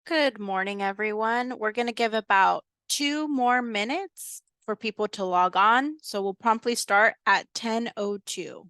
Good morning, everyone. We're going to give about 2 more minutes for people to log on. So we'll promptly start at 10:02.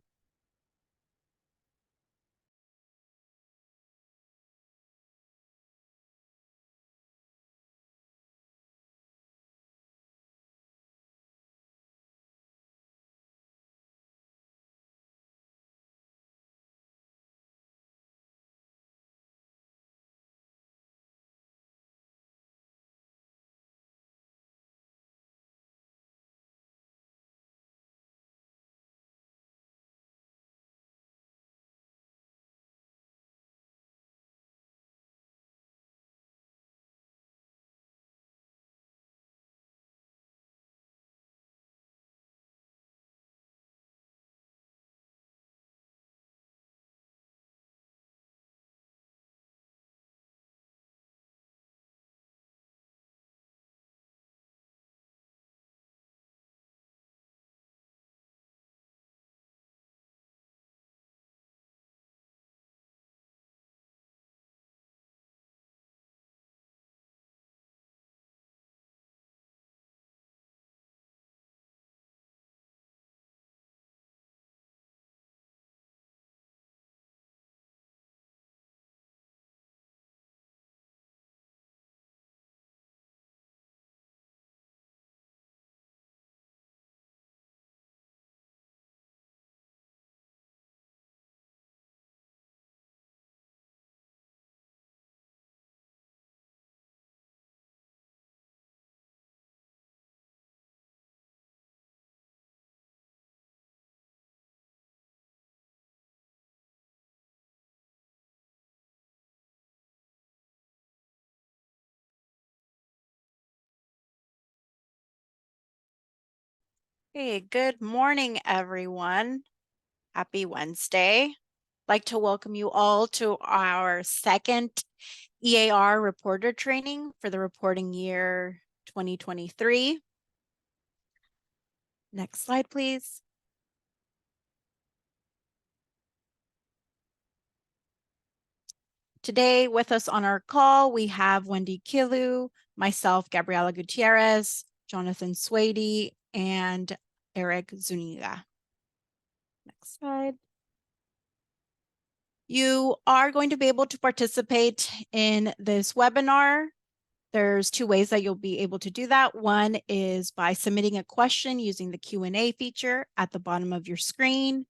Hey, good morning, everyone. Happy Wednesday. I'd like to welcome you all to our second EAR reporter training for the reporting year 2023. Next slide, please. Today with us on our call, we have Wendy Kilu, myself, Gabriela Gutierrez, Jonathan Swady, and Eric Zuniga. Next slide. You are going to be able to participate in this webinar. There's 2 ways that you'll be able to do that. One is by submitting a question using the Q&A feature at the bottom of your screen.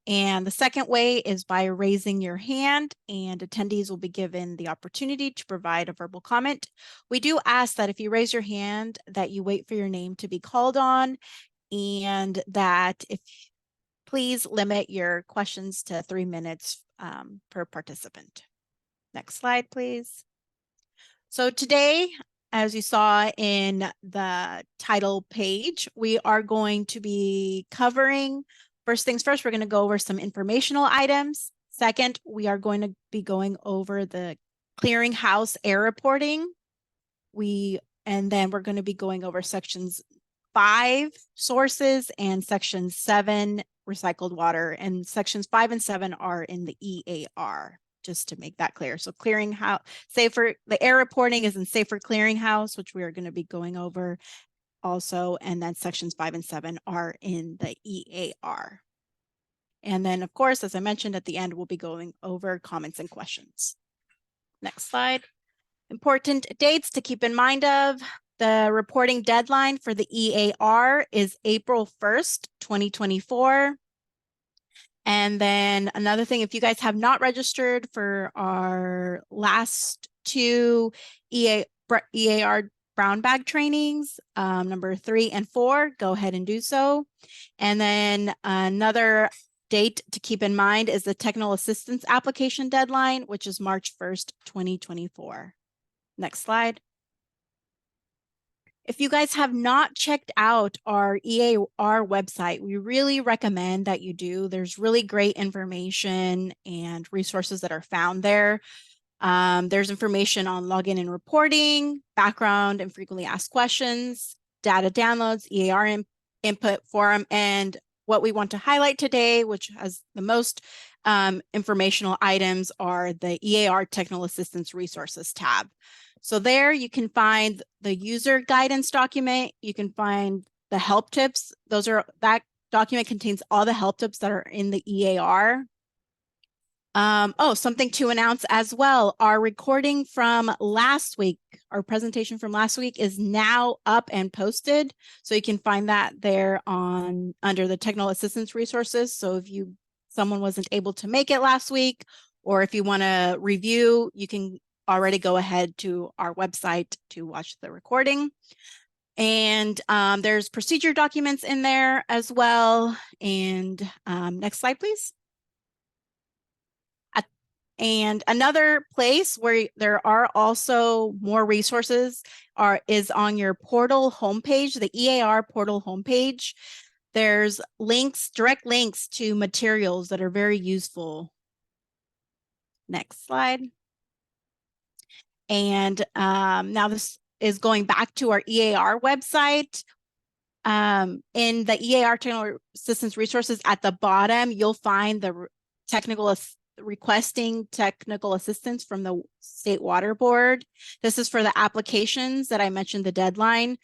And the second way is by raising your hand, and attendees will be given the opportunity to provide a verbal comment. We do ask that if you raise your hand that you wait for your name to be called on, and that if please limit your questions to 3 minutes per participant. Next slide, please. So today, as you saw in the title page, we are going to be covering, first things first, we're going to go over some informational items. Second, we are going to be going over the clearinghouse air reporting. And then we're going to be going over sections 5 sources and section 7 recycled water, and sections 5 and 7 are in the EAR, just to make that clear. So clearinghouse, the air reporting is in safer clearinghouse, which we are going to be going over also, and then sections 5 and 7 are in the EAR. And then, of course, as I mentioned at the end, we'll be going over comments and questions. Next slide. Important dates to keep in mind of. The reporting deadline for the EAR is April 1st, 2024. And then another thing, if you guys have not registered for our last 2 EAR brown bag trainings, number 3 and 4, go ahead and do so. And then another date to keep in mind is the technical assistance application deadline, which is March 1st, 2024. Next slide. If you guys have not checked out our EAR website, we really recommend that you do. There's really great information and resources that are found there. There's information on login and reporting, background and frequently asked questions, data downloads, EAR input forum, and what we want to highlight today, which has the most informational items are the EAR Technical Assistance Resources tab. So there you can find the user guidance document. You can find the help tips. That document contains all the help tips that are in the EAR. Something to announce as well. Our recording from last week, our presentation from last week is now up and posted. So you can find that there under the technical assistance resources. So if someone wasn't able to make it last week, or if you want to review, you can already go ahead to our website to watch the recording. And there's procedure documents in there as well. And next slide, please. And another place where there are also more resources is on your portal homepage, the EAR portal homepage. There's direct links to materials that are very useful. Next slide. And now this is going back to our EAR website. In the EAR Technical Assistance Resources at the bottom, you'll find the requesting technical assistance from the State Water Board. This is for the applications that I mentioned the deadline.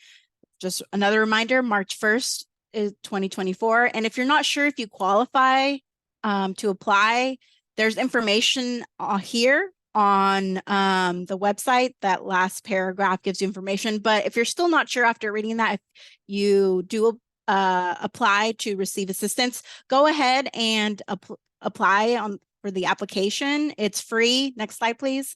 Just another reminder, March 1st is 2024. And if you're not sure if you qualify to apply, there's information here on the website. That last paragraph gives you information. But if you're still not sure after reading that, if you do apply to receive assistance, go ahead and apply for the application. It's free. Next slide, please.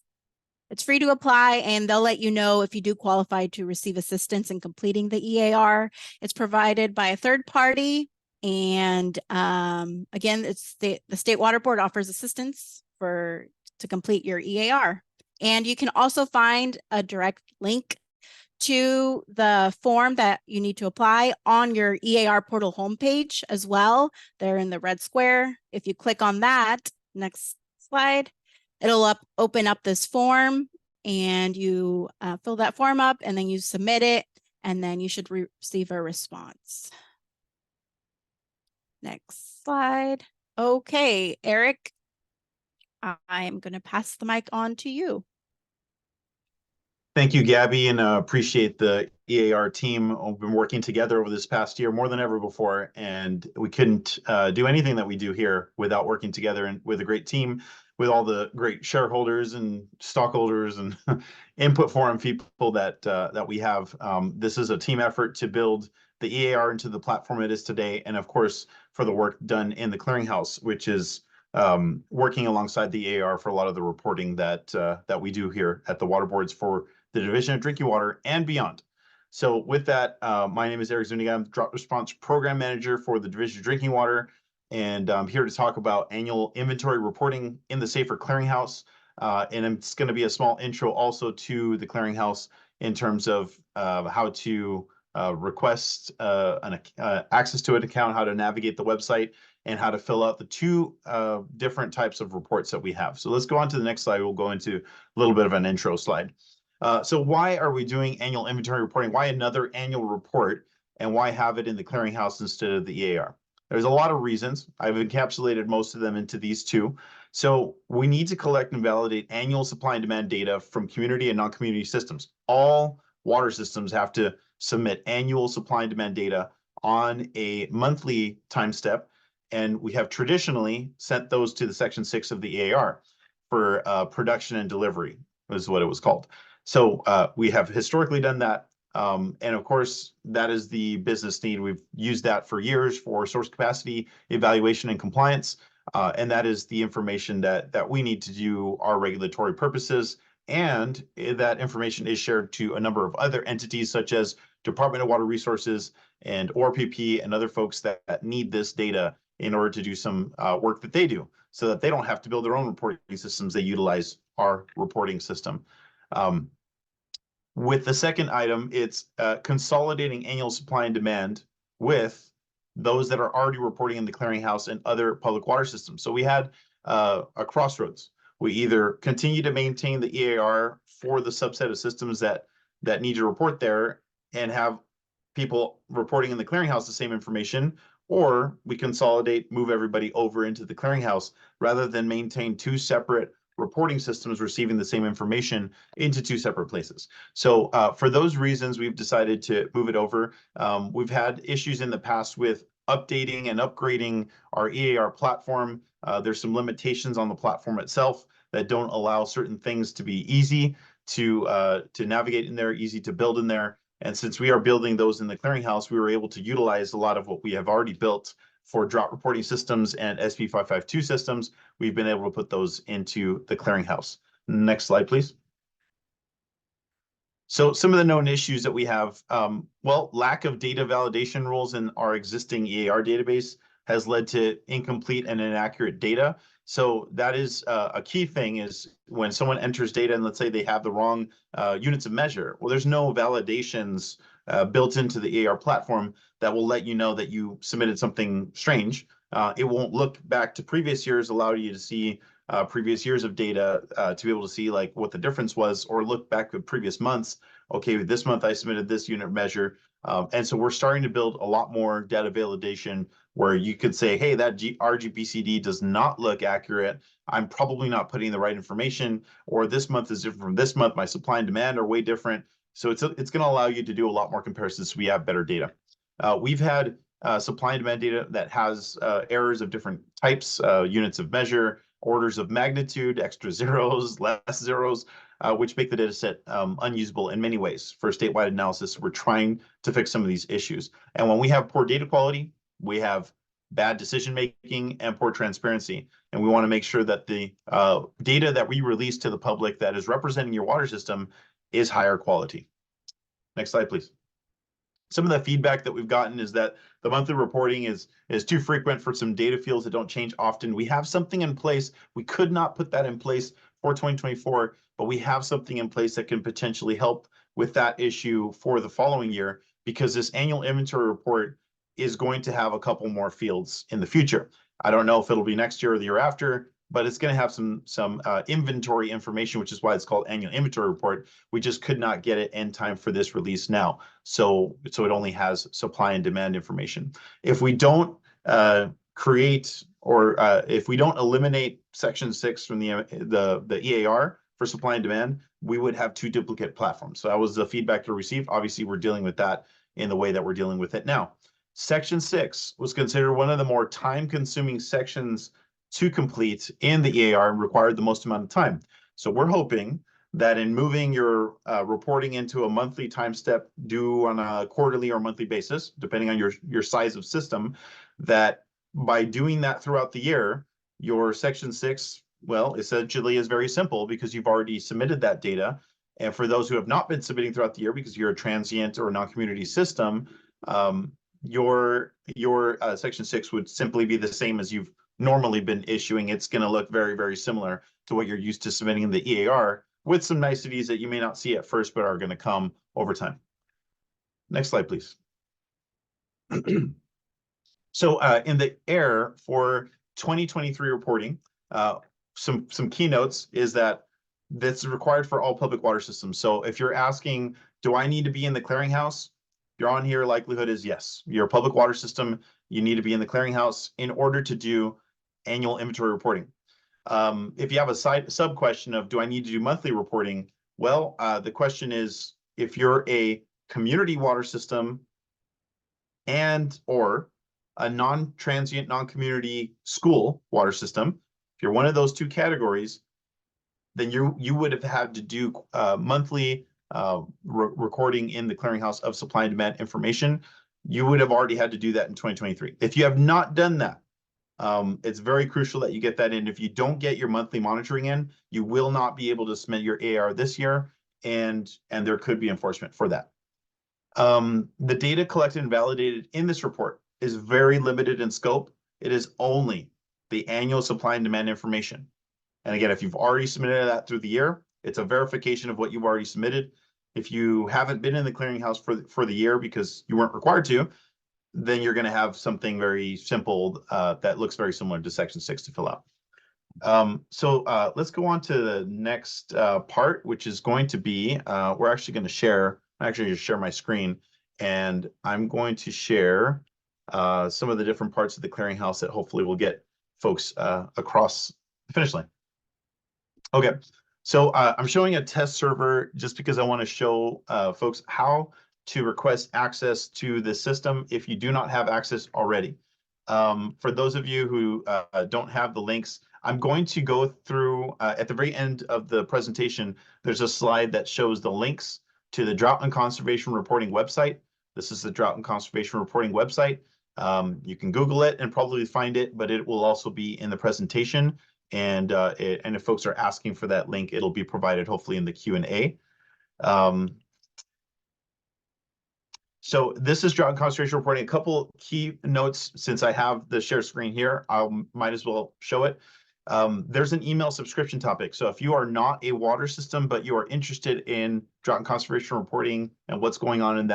It's free to apply, and they'll let you know if you do qualify to receive assistance in completing the EAR. It's provided by a third party. And again, it's the State Water Board offers assistance to complete your EAR. And you can also find a direct link to the form that you need to apply on your EAR portal homepage as well. They're in the red square. If you click on that, next slide, it'll open up this form, and you fill that form up, and then you submit it, and then you should receive a response. Next slide. Okay, Eric, I am going to pass the mic on to you. Thank you, Gabby, and appreciate the EAR team. We've been working together over this past year more than ever before, and we couldn't do anything that we do here without working together and with a great team, with all the great shareholders and stockholders and input forum people that we have. This is a team effort to build the EAR into the platform it is today, and of course, for the work done in the clearinghouse, which is working alongside the EAR for a lot of the reporting that we do here at the water boards for the Division of Drinking Water and beyond. So with that, my name is Eric Zuniga. I'm the Drought Response Program Manager for the Division of Drinking Water, and I'm here to talk about annual inventory reporting in the Safer Clearinghouse. And it's going to be a small intro also to the clearinghouse in terms of how to request access to an account, how to navigate the website, and how to fill out the two different types of reports that we have. So let's go on to the next slide. We'll go into a little bit of an intro slide. So why are we doing annual inventory reporting? Why another annual report, and why have it in the clearinghouse instead of the EAR? There's a lot of reasons. I've encapsulated most of them into these two. So we need to collect and validate annual supply and demand data from community and non-community systems. All water systems have to submit annual supply and demand data on a monthly time step, and we have traditionally sent those to the Section 6 of the EAR for production and delivery, is what it was called. So we have historically done that, and of course, that is the business need. We've used that for years for source capacity evaluation and compliance, and that is the information that we need to do our regulatory purposes, and that information is shared to a number of other entities such as Department of Water Resources and ORPP and other folks that need this data in order to do some work that they do, so that they don't have to build their own reporting systems. They utilize our reporting system. With the second item, it's consolidating annual supply and demand with those that are already reporting in the clearinghouse and other public water systems. So we had a crossroads. We either continue to maintain the EAR for the subset of systems that need to report there and have people reporting in the clearinghouse the same information, or we consolidate, move everybody over into the clearinghouse rather than maintain two separate reporting systems receiving the same information into two separate places. So for those reasons, we've decided to move it over. We've had issues in the past with updating and upgrading our EAR platform. There's some limitations on the platform itself that don't allow certain things to be easy to navigate in there, easy to build in there. And since we are building those in the clearinghouse, we were able to utilize a lot of what we have already built for drought reporting systems and SP 552 systems. We've been able to put those into the clearinghouse. Next slide, please. So some of the known issues that we have, well, lack of data validation rules in our existing EAR database has led to incomplete and inaccurate data. So that is a key thing is when someone enters data and let's say they have the wrong units of measure, well, there's no validations built into the EAR platform that will let you know that you submitted something strange. It won't look back to previous years, allow you to see previous years of data to be able to see like what the difference was, or look back at previous months. Okay, this month I submitted this unit measure. And so we're starting to build a lot more data validation where you could say, hey, that RGBCD does not look accurate. I'm probably not putting the right information, or this month is different from this month. My supply and demand are way different. So it's going to allow you to do a lot more comparisons so we have better data. We've had supply and demand data that has errors of different types, units of measure, orders of magnitude, extra zeros, less zeros, which make the data set unusable in many ways for statewide analysis. We're trying to fix some of these issues. And when we have poor data quality, we have bad decision-making and poor transparency. And we want to make sure that the data that we release to the public that is representing your water system is higher quality. Next slide, please. Some of the feedback that we've gotten is that the monthly reporting is too frequent for some data fields that don't change often. We have something in place. We could not put that in place for 2024, but we have something in place that can potentially help with that issue for the following year, because this annual inventory report is going to have a couple more fields in the future. I don't know if it'll be next year or the year after, but it's going to have some inventory information, which is why it's called annual inventory report. We just could not get it in time for this release now. So it only has supply and demand information. If we don't create or if we don't eliminate section 6 from the EAR for supply and demand, we would have two duplicate platforms. So that was the feedback we received. Obviously, we're dealing with that in the way that we're dealing with it now. Section 6 was considered one of the more time-consuming sections to complete in the EAR and required the most amount of time. So we're hoping that in moving your reporting into a monthly time step due on a quarterly or monthly basis, depending on your size of system, that by doing that throughout the year, your section 6, well, essentially is very simple because you've already submitted that data. And for those who have not been submitting throughout the year because you're a transient or a non-community system, your section 6 would simply be the same as you've normally been issuing. It's going to look very, very similar to what you're used to submitting in the EAR, with some niceties that you may not see at first, but are going to come over time. Next slide, please. So in the EAR for 2023 reporting, some keynotes is that that's required for all public water systems. So if you're asking, do I need to be in the clearinghouse? You're on here, likelihood is yes. You're a public water system, you need to be in the clearinghouse in order to do annual inventory reporting. If you have a sub question of, do I need to do monthly reporting? Well, the question is, if you're a community water system and or a non-transient, non-community school water system, if you're one of those two categories, then you would have had to do monthly recording in the clearinghouse of supply and demand information. You would have already had to do that in 2023. If you have not done that, it's very crucial that you get that in. If you don't get your monthly monitoring in, you will not be able to submit your AR this year, and there could be enforcement for that. The data collected and validated in this report is very limited in scope. It is only the annual supply and demand information. And again, if you've already submitted that through the year, it's a verification of what you've already submitted. If you haven't been in the clearinghouse for the year because you weren't required to, then you're going to have something very simple that looks very similar to section 6 to fill out. So let's go on to the next part, which is going to be, we're actually going to share, I'm actually going to share my screen, and I'm going to share some of the different parts of the clearinghouse that hopefully will get folks across the finish line. Okay, so I'm showing a test server just because I want to show folks how to request access to the system if you do not have access already. For those of you who don't have the links, I'm going to go through at the very end of the presentation, there's a slide that shows the links to the Drought and Conservation Reporting website. This is the Drought and Conservation Reporting website. You can Google it and probably find it, but it will also be in the presentation. And if folks are asking for that link, it'll be provided hopefully in the Q&A. So this is drought and conservation reporting. A couple key notes, since I have the share screen here, I might as well show it. There's an email subscription topic. So if you are not a water system, but you are interested in drought and conservation reporting and what's going on in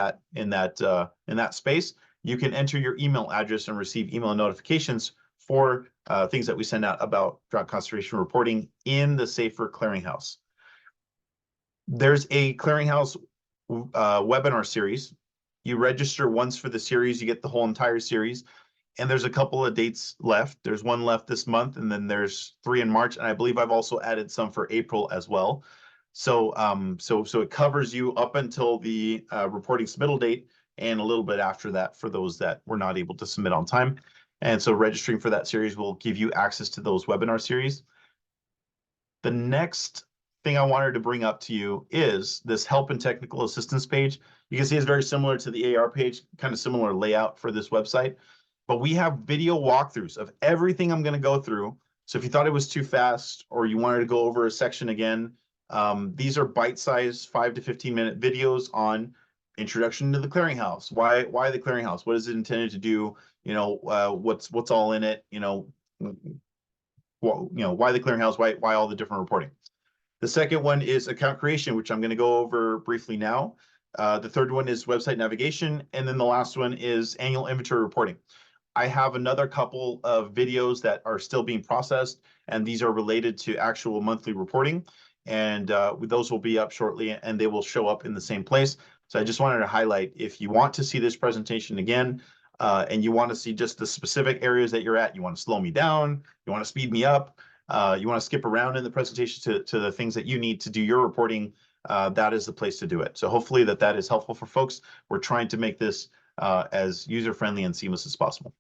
that space, you can enter your email address and receive email notifications for things that we send out about drought conservation reporting in the SWRCB Clearinghouse. There's a Clearinghouse webinar series. You register once for the series, you get the whole entire series. And there's a couple of dates left. There's one left this month, and then there's 3 in March. And I believe I've also added some for April as well. So it covers you up until the reporting submittal date and a little bit after that for those that were not able to submit on time. And so registering for that series will give you access to those webinar series. The next thing I wanted to bring up to you is this help and technical assistance page. You can see it's very similar to the AR page, kind of similar layout for this website, but we have video walkthroughs of everything I'm going to go through. So if you thought it was too fast or you wanted to go over a section again, these are bite-sized 5 to 15-minute videos on introduction to the clearinghouse. Why the clearinghouse? What is it intended to do? You know, what's all in it? You know, why the clearinghouse? Why all the different reporting? The second one is account creation, which I'm going to go over briefly now. The third one is website navigation. And then the last one is annual inventory reporting. I have another couple of videos that are still being processed, and these are related to actual monthly reporting. And those will be up shortly, and they will show up in the same place. So I just wanted to highlight, if you want to see this presentation again, and you want to see just the specific areas that you're at, you want to slow me down, you want to speed me up, you want to skip around in the presentation to the things that you need to do your reporting, that is the place to do it. So hopefully that is helpful for folks. We're trying to make this as user-friendly and seamless as possible.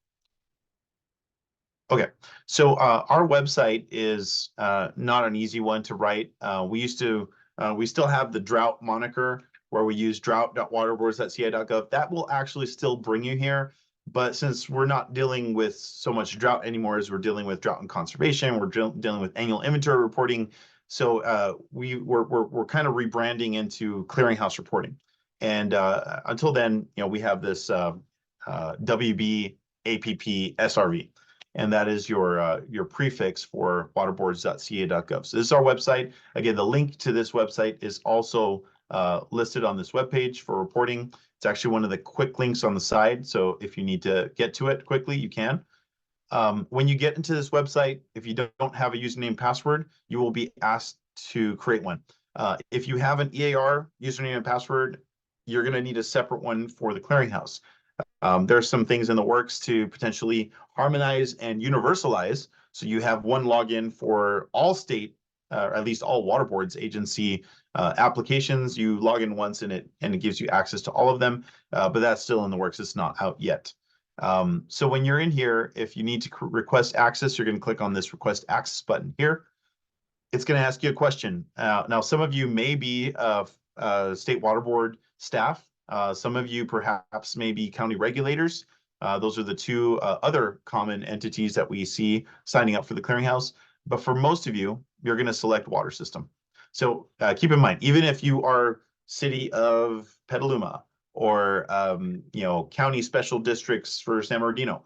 Okay, so our website is not an easy one to write. We still have the drought moniker where we use drought.waterboards.ca.gov. That will actually still bring you here. But since we're not dealing with so much drought anymore, as we're dealing with drought and conservation, we're dealing with annual inventory reporting. So we're kind of rebranding into clearinghouse reporting. And until then, you know, we have this WB APP SRV, and that is your prefix for waterboards.ca.gov. So this is our website. Again, the link to this website is also listed on this webpage for reporting. It's actually one of the quick links on the side. So if you need to get to it quickly, you can. When you get into this website, if you don't have a username password, you will be asked to create one. If you have an EAR username and password, you're going to need a separate one for the clearinghouse. There are some things in the works to potentially harmonize and universalize. So you have one login for all state, or at least all water boards agency applications. You log in once and it gives you access to all of them, but that's still in the works. It's not out yet. So when you're in here, if you need to request access, you're going to click on this request access button here. It's going to ask you a question. Now, some of you may be state water board staff. Some of you perhaps may be county regulators. Those are the two other common entities that we see signing up for the clearinghouse. But for most of you, you're going to select water system. So keep in mind, even if you are city of Petaluma or county special districts for San Bernardino,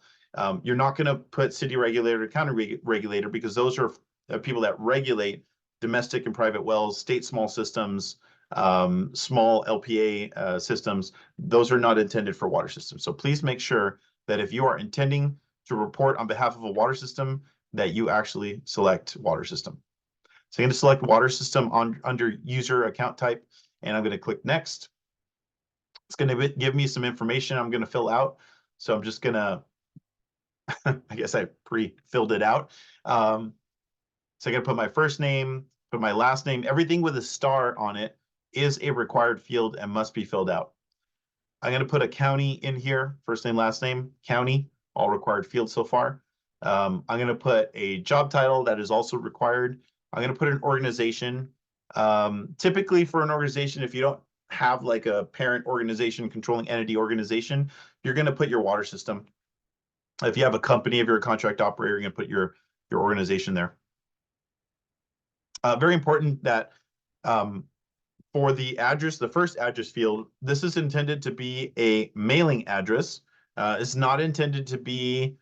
you're not going to put city regulator, county regulator, because those are people that regulate domestic and private wells, state small systems, small LPA systems. Those are not intended for water systems. So please make sure that if you are intending to report on behalf of a water system, that you actually select water system. So I'm going to select water system under user account type, and I'm going to click next. It's going to give me some information I'm going to fill out. So I'm just gonna, I guess I pre-filled it out. So I gotta put my first name, put my last name, everything with a star on it is a required field and must be filled out. I'm gonna put a county in here, first name, last name, county, all required fields so far. I'm gonna put a job title that is also required. I'm gonna put an organization. Typically for an organization, if you don't have like a parent organization, controlling entity organization, you're gonna put your water system. If you have a company, if you're a contract operator, you're gonna put your organization there. Very important that for the address, the first address field, this is intended to be a mailing address. It's not intended to be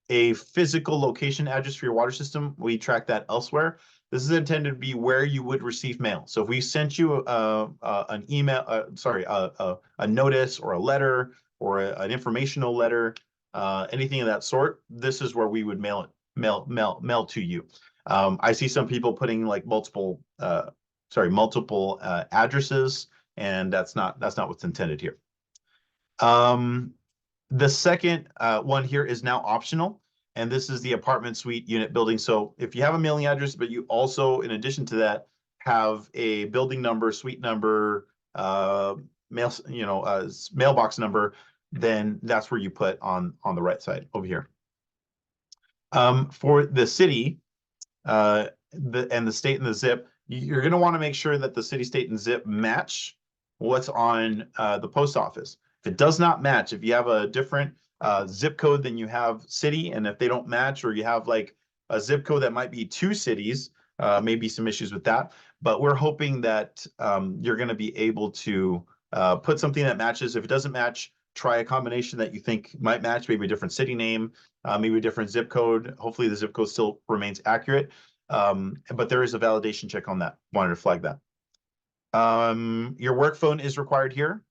a physical location address for your water system. We track that elsewhere. This is intended to be where you would receive mail. So if we sent you an email, a notice or a letter or an informational letter, anything of that sort, this is where we would mail it, mail to you. I see some people putting like multiple addresses, and that's not what's intended here. The second one here is now optional, and this is the apartment, suite, unit, building. So if you have a mailing address, but you also, in addition to that, have a building number, suite number, mailbox number, then that's where you put on the right side over here. For the city, the state and the zip, you're going to want to make sure that the city, state, and zip match what's on the post office. If it does not match, if you have a different zip code than you have city, and if they don't match, or you have like a zip code that might be 2 cities, maybe some issues with that. But we're hoping that you're going to be able to put something that matches. If it doesn't match, try a combination that you think might match, maybe a different city name, maybe a different zip code. Hopefully the zip code still remains accurate. But there is a validation check on that. Wanted to flag that. Your work phone is required here,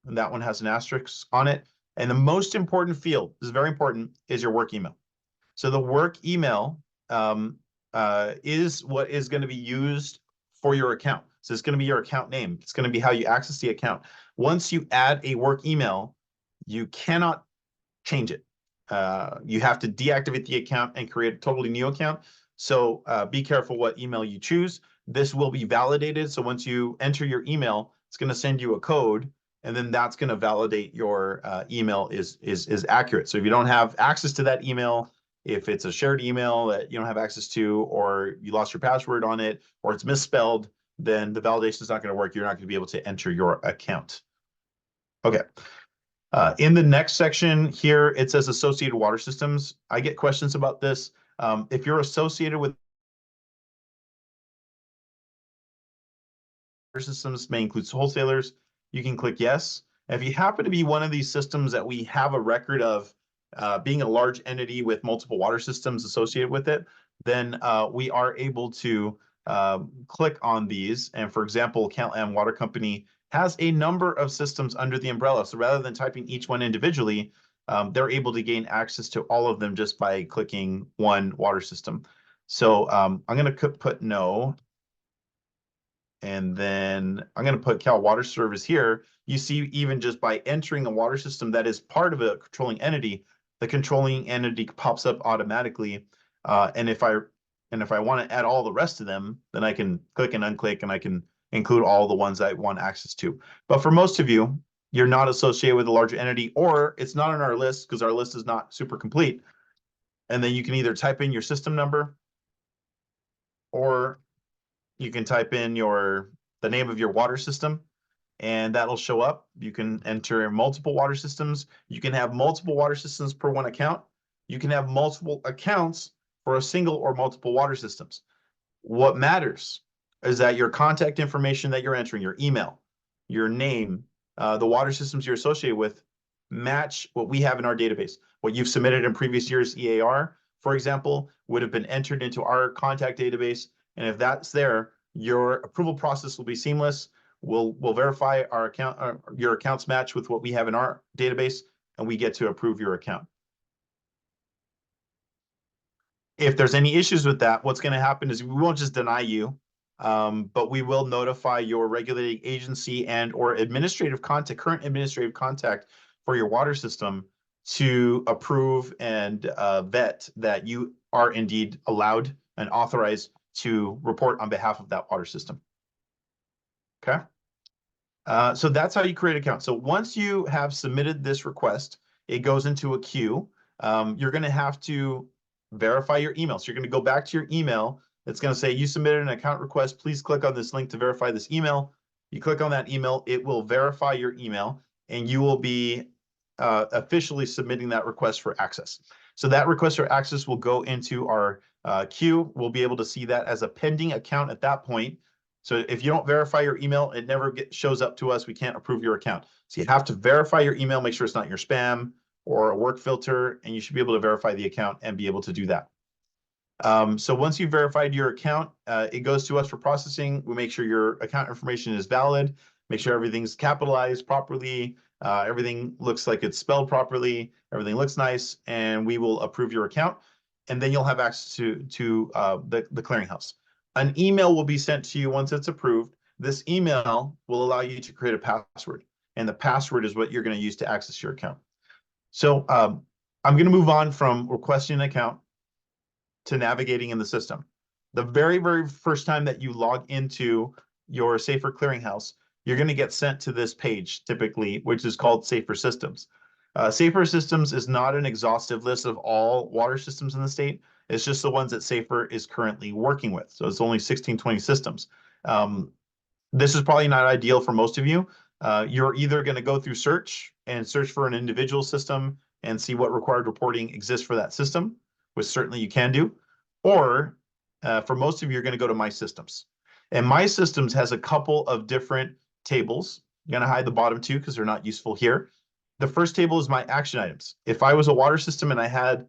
and that one has an asterisk on it. And the most important field, this is very important, is your work email. So the work email is what is going to be used for your account. So it's going to be your account name. It's going to be how you access the account. Once you add a work email, you cannot change it. You have to deactivate the account and create a totally new account. So be careful what email you choose. This will be validated. So once you enter your email, it's going to send you a code, and then that's going to validate your email is accurate. So if you don't have access to that email, if it's a shared email that you don't have access to, or you lost your password on it, or it's misspelled, then the validation is not going to work. You're not going to be able to enter your account. Okay. In the next section here, it says associated water systems. I get questions about this. If you're associated with water systems, may include wholesalers, you can click yes. If you happen to be one of these systems that we have a record of being a large entity with multiple water systems associated with it, then we are able to click on these. And for example, Countland Water Company has a number of systems under the umbrella. So rather than typing each one individually, they're able to gain access to all of them just by clicking one water system. So I'm going to put no. And then I'm going to put Cal Water Service here. You see, even just by entering a water system that is part of a controlling entity, the controlling entity pops up automatically. And if I want to add all the rest of them, then I can click and unclick, and I can include all the ones I want access to. But for most of you, you're not associated with a larger entity, or it's not on our list because our list is not super complete. And then you can either type in your system number, or you can type in the name of your water system, and that'll show up. You can enter multiple water systems. You can have multiple water systems per one account. You can have multiple accounts for a single or multiple water systems. What matters is that your contact information that you're entering, your email, your name, the water systems you're associated with, match what we have in our database. What you've submitted in previous years' EAR, for example, would have been entered into our contact database. And if that's there, your approval process will be seamless. We'll verify your accounts match with what we have in our database, and we get to approve your account. If there's any issues with that, what's going to happen is we won't just deny you, but we will notify your regulating agency and or current administrative contact for your water system, to approve and vet that you are indeed allowed and authorized to report on behalf of that water system. Okay. So that's how you create an account. So once you have submitted this request, it goes into a queue. You're going to have to verify your email. So you're going to go back to your email. It's going to say you submitted an account request. Please click on this link to verify this email. You click on that email, it will verify your email, and you will be officially submitting that request for access. So that request for access will go into our queue. We'll be able to see that as a pending account at that point. So if you don't verify your email, it never shows up to us. We can't approve your account. So you have to verify your email, make sure it's not your spam or a work filter, and you should be able to verify the account and be able to do that. So once you've verified your account, it goes to us for processing. We make sure your account information is valid, make sure everything's capitalized properly, everything looks like it's spelled properly, everything looks nice, and we will approve your account. And then you'll have access to the clearinghouse. An email will be sent to you once it's approved. This email will allow you to create a password, and the password is what you're going to use to access your account. So I'm going to move on from requesting an account to navigating in the system. The very, very first time that you log into your Safer Clearinghouse, you're going to get sent to this page typically, which is called Safer Systems. Safer Systems is not an exhaustive list of all water systems in the state. It's just the ones that Safer is currently working with. So it's only 1620 systems. This is probably not ideal for most of you. You're either going to go through search and search for an individual system and see what required reporting exists for that system, which certainly you can do. Or for most of you, you're going to go to My Systems. And My Systems has a couple of different tables. I'm going to hide the bottom two because they're not useful here. The first table is my action items. If I was a water system and I had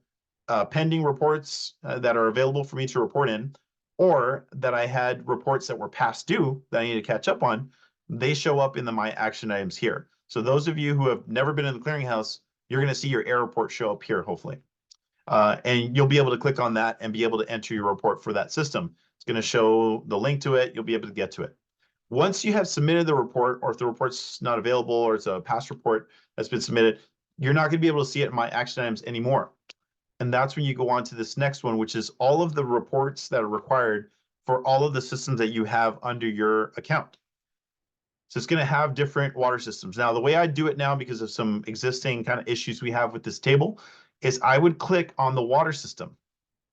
pending reports that are available for me to report in, or that I had reports that were past due that I need to catch up on, they show up in the My Action Items here. So those of you who have never been in the clearinghouse, you're going to see your error report show up here, hopefully. And you'll be able to click on that and be able to enter your report for that system. It's going to show the link to it. You'll be able to get to it. Once you have submitted the report, or if the report's not available or it's a past report that's been submitted, you're not going to be able to see it in My Action Items anymore. And that's when you go on to this next one, which is all of the reports that are required for all of the systems that you have under your account. So it's going to have different water systems. Now, the way I do it now, because of some existing kind of issues we have with this table, is I would click on the water system.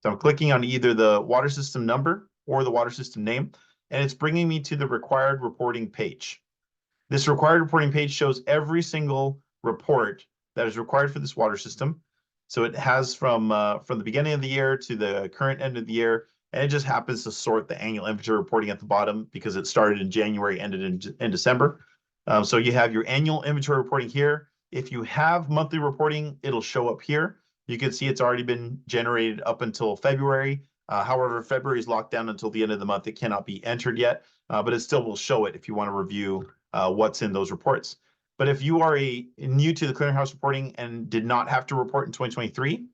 So I'm clicking on either the water system number or the water system name, and it's bringing me to the required reporting page. This required reporting page shows every single report that is required for this water system. So it has from the beginning of the year to the current end of the year, and it just happens to sort the annual inventory reporting at the bottom because it started in January, ended in December. So you have your annual inventory reporting here. If you have monthly reporting, it'll show up here. You can see it's already been generated up until February. However, February is locked down until the end of the month. It cannot be entered yet, but it still will show it if you want to review what's in those reports. But if you are new to the clearinghouse reporting and did not have to report in 2023,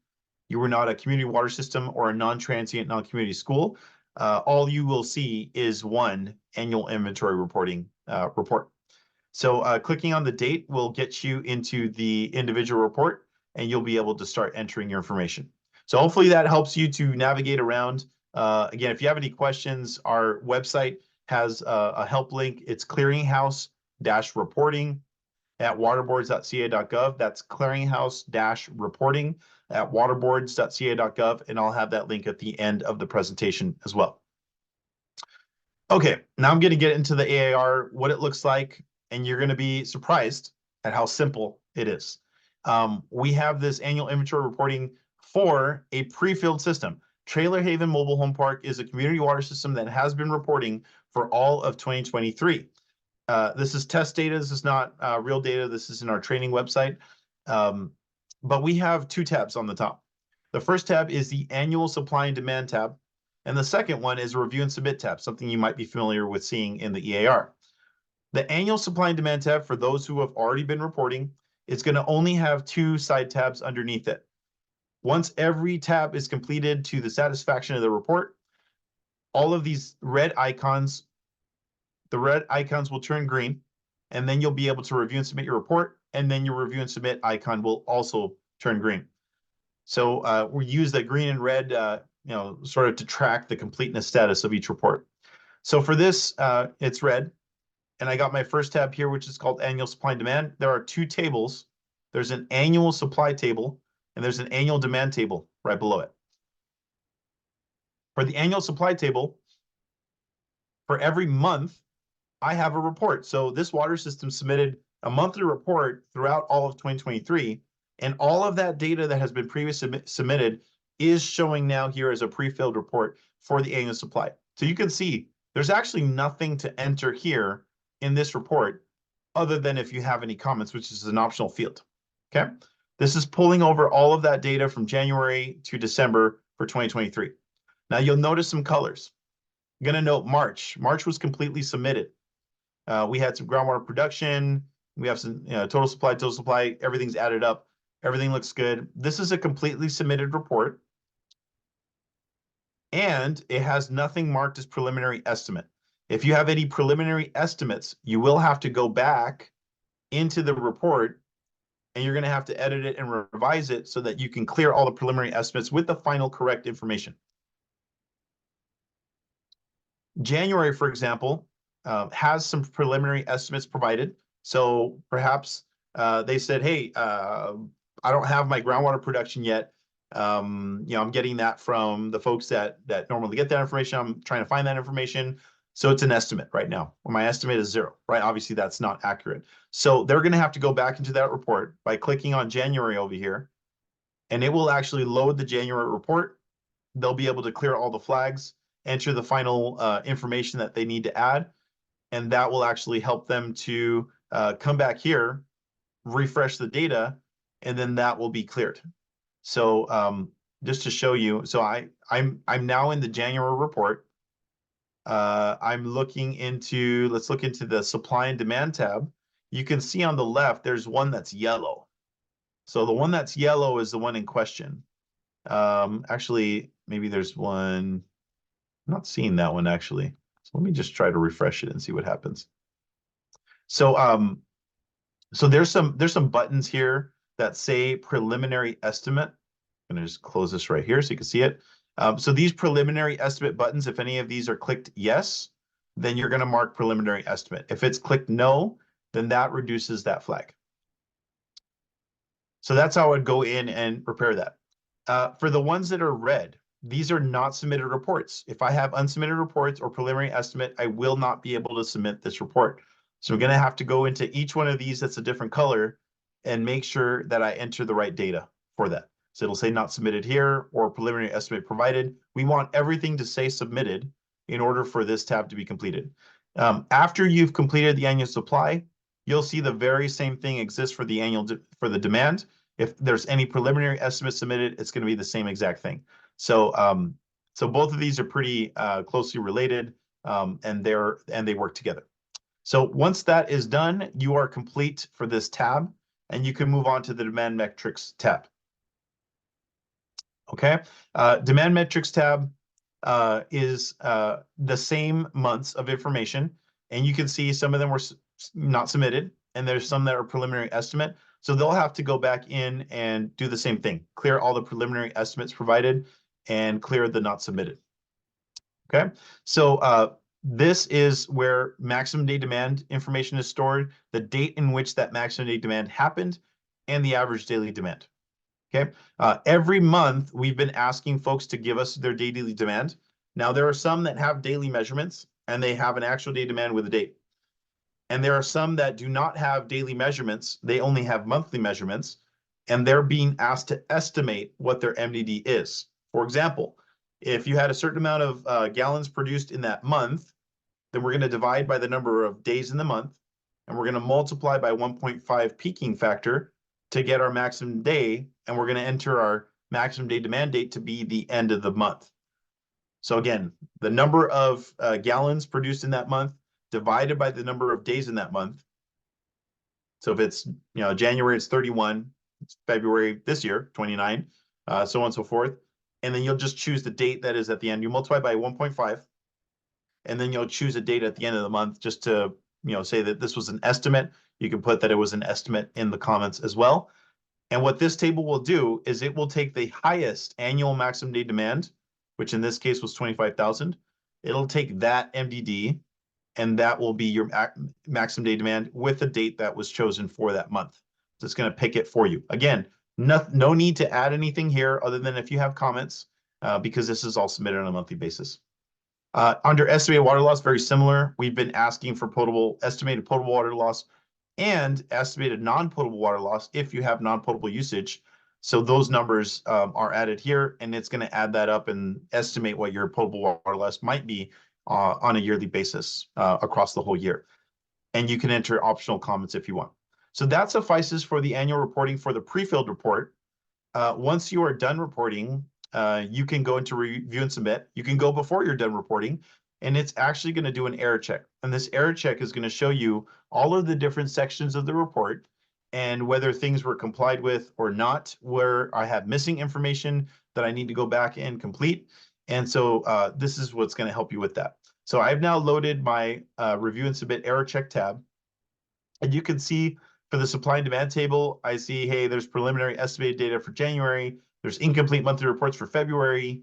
you were not a community water system or a non-transient, non-community school, all you will see is one annual inventory reporting report. So clicking on the date will get you into the individual report, and you'll be able to start entering your information. So hopefully that helps you to navigate around. Again, if you have any questions, our website has a help link. It's clearinghouse-reporting at waterboards.ca.gov. That's clearinghouse-reporting at waterboards.ca.gov, and I'll have that link at the end of the presentation as well. Okay, now I'm going to get into the AAR, what it looks like, and you're going to be surprised at how simple it is. We have this annual inventory reporting for a pre-filled system. Trailer Haven Mobile Home Park is a community water system that has been reporting for all of 2023. This is test data. This is not real data. This is in our training website. But we have two tabs on the top. The first tab is the annual supply and demand tab. And the second one is a review and submit tab, something you might be familiar with seeing in the EAR. The annual supply and demand tab, for those who have already been reporting, it's going to only have two side tabs underneath it. Once every tab is completed to the satisfaction of the report, all of these red icons, the red icons will turn green, and then you'll be able to review and submit your report, and then your review and submit icon will also turn green. So we use the green and red, sort of to track the completeness status of each report. So for this, it's red. And I got my first tab here, which is called annual supply and demand. There are two tables. There's an annual supply table and there's an annual demand table right below it. For the annual supply table, for every month, I have a report. So this water system submitted a monthly report throughout all of 2023, and all of that data that has been previously submitted is showing now here as a pre-filled report for the annual supply. So you can see there's actually nothing to enter here in this report other than if you have any comments, which is an optional field. Okay, this is pulling over all of that data from January to December for 2023. Now you'll notice some colors. I'm going to note March. March was completely submitted. We had some groundwater production. We have some total supply, everything's added up. Everything looks good. This is a completely submitted report. And it has nothing marked as preliminary estimate. If you have any preliminary estimates, you will have to go back into the report and you're going to have to edit it and revise it so that you can clear all the preliminary estimates with the final correct information. January, for example, has some preliminary estimates provided. So perhaps they said, hey, I don't have my groundwater production yet. I'm getting that from the folks that normally get that information. I'm trying to find that information. So it's an estimate right now. Well, my estimate is 0, right? Obviously, that's not accurate. So they're going to have to go back into that report by clicking on January over here, and it will actually load the January report. They'll be able to clear all the flags, enter the final information that they need to add, and that will actually help them to come back here, refresh the data, and then that will be cleared. So just to show you, so I'm now in the January report. I'm looking into, let's look into the supply and demand tab. You can see on the left, there's one that's yellow. So the one that's yellow is the one in question. Actually, maybe there's one, I'm not seeing that one actually. So let me just try to refresh it and see what happens. So so there's some buttons here that say preliminary estimate. I'm gonna just close this right here so you can see it. So these preliminary estimate buttons, if any of these are clicked yes, then you're gonna mark preliminary estimate. If it's clicked no, then that reduces that flag. So that's how I'd go in and prepare that. For the ones that are red, these are not submitted reports. If I have unsubmitted reports or preliminary estimate, I will not be able to submit this report. So I'm going to have to go into each one of these that's a different color and make sure that I enter the right data for that. So it'll say not submitted here or preliminary estimate provided. We want everything to say submitted in order for this tab to be completed. After you've completed the annual supply, you'll see the very same thing exists for the for the demand. If there's any preliminary estimate submitted, it's going to be the same exact thing. So so both of these are pretty closely related, and they work together. So once that is done, you are complete for this tab, and you can move on to the demand metrics tab. Okay, demand metrics tab is the same months of information, and you can see some of them were not submitted, and there's some that are preliminary estimate. So they'll have to go back in and do the same thing, clear all the preliminary estimates provided and clear the not submitted. Okay, so this is where maximum day demand information is stored, the date in which that maximum day demand happened, and the average daily demand. Okay, every month we've been asking folks to give us their daily demand. Now there are some that have daily measurements and they have an actual day demand with a date. And there are some that do not have daily measurements. They only have monthly measurements, and they're being asked to estimate what their MDD is. For example, if you had a certain amount of gallons produced in that month, then we're going to divide by the number of days in the month, and we're going to multiply by 1.5 peaking factor to get our maximum day, and we're going to enter our maximum day demand date to be the end of the month. So again, the number of gallons produced in that month divided by the number of days in that month. So if it's January, it's 31, it's February this year, 29, so on and so forth. And then you'll just choose the date that is at the end. You multiply by 1.5, and then you'll choose a date at the end of the month just to say that this was an estimate. You can put that it was an estimate in the comments as well. And what this table will do is it will take the highest annual maximum day demand, which in this case was 25,000. It'll take that MDD, and that will be your maximum day demand with the date that was chosen for that month. So it's going to pick it for you. Again, no need to add anything here other than if you have comments, because this is all submitted on a monthly basis. Under estimated water loss, very similar. We've been asking for estimated potable water loss and estimated non-potable water loss if you have non-potable usage. So those numbers are added here, and it's going to add that up and estimate what your potable water loss might be on a yearly basis across the whole year. And you can enter optional comments if you want. So that suffices for the annual reporting for the pre-filled report. Once you are done reporting, you can go into review and submit. You can go before you're done reporting, and it's actually going to do an error check. And this error check is going to show you all of the different sections of the report and whether things were complied with or not, where I have missing information that I need to go back and complete. And so this is what's going to help you with that. So I've now loaded my review and submit error check tab. And you can see for the supply and demand table, I see, hey, there's preliminary estimated data for January. There's incomplete monthly reports for February,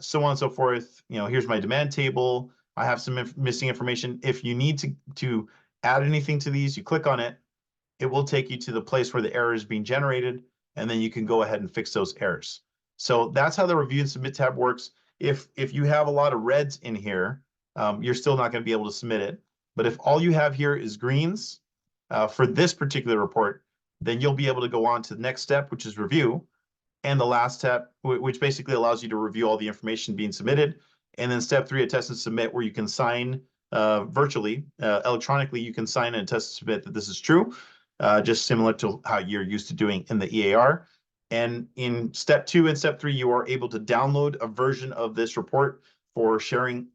so on and so forth. Here's my demand table. I have some missing information. If you need to add anything to these, you click on it. It will take you to the place where the error is being generated, and then you can go ahead and fix those errors. So that's how the review and submit tab works. If you have a lot of reds in here, you're still not going to be able to submit it. But if all you have here is greens for this particular report, then you'll be able to go on to the next step, which is review, and the last step, which basically allows you to review all the information being submitted. And then step 3, attest and submit, where you can sign virtually, electronically, you can sign and attest and submit that this is true, just similar to how you're used to doing in the EAR. And in step 2 and step 3, you are able to download a version of this report for sharing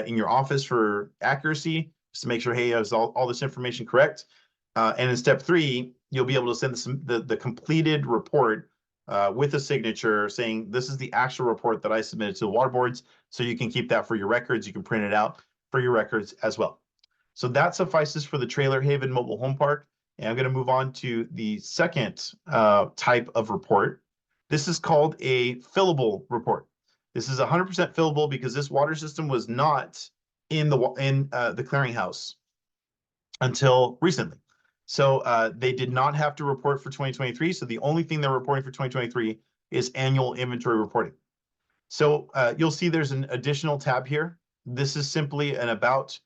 in your office for accuracy, just to make sure, hey, is all this information correct? And in step 3, you'll be able to send the completed report with a signature saying, this is the actual report that I submitted to the water boards. So you can keep that for your records. You can print it out for your records as well. So that suffices for the Trailer Haven Mobile Home Park. And I'm going to move on to the second type of report. This is called a fillable report. This is 100% fillable because this water system was not in the clearinghouse until recently. So they did not have to report for 2023. So the only thing they're reporting for 2023 is annual inventory reporting. So you'll see there's an additional tab here. This is simply an about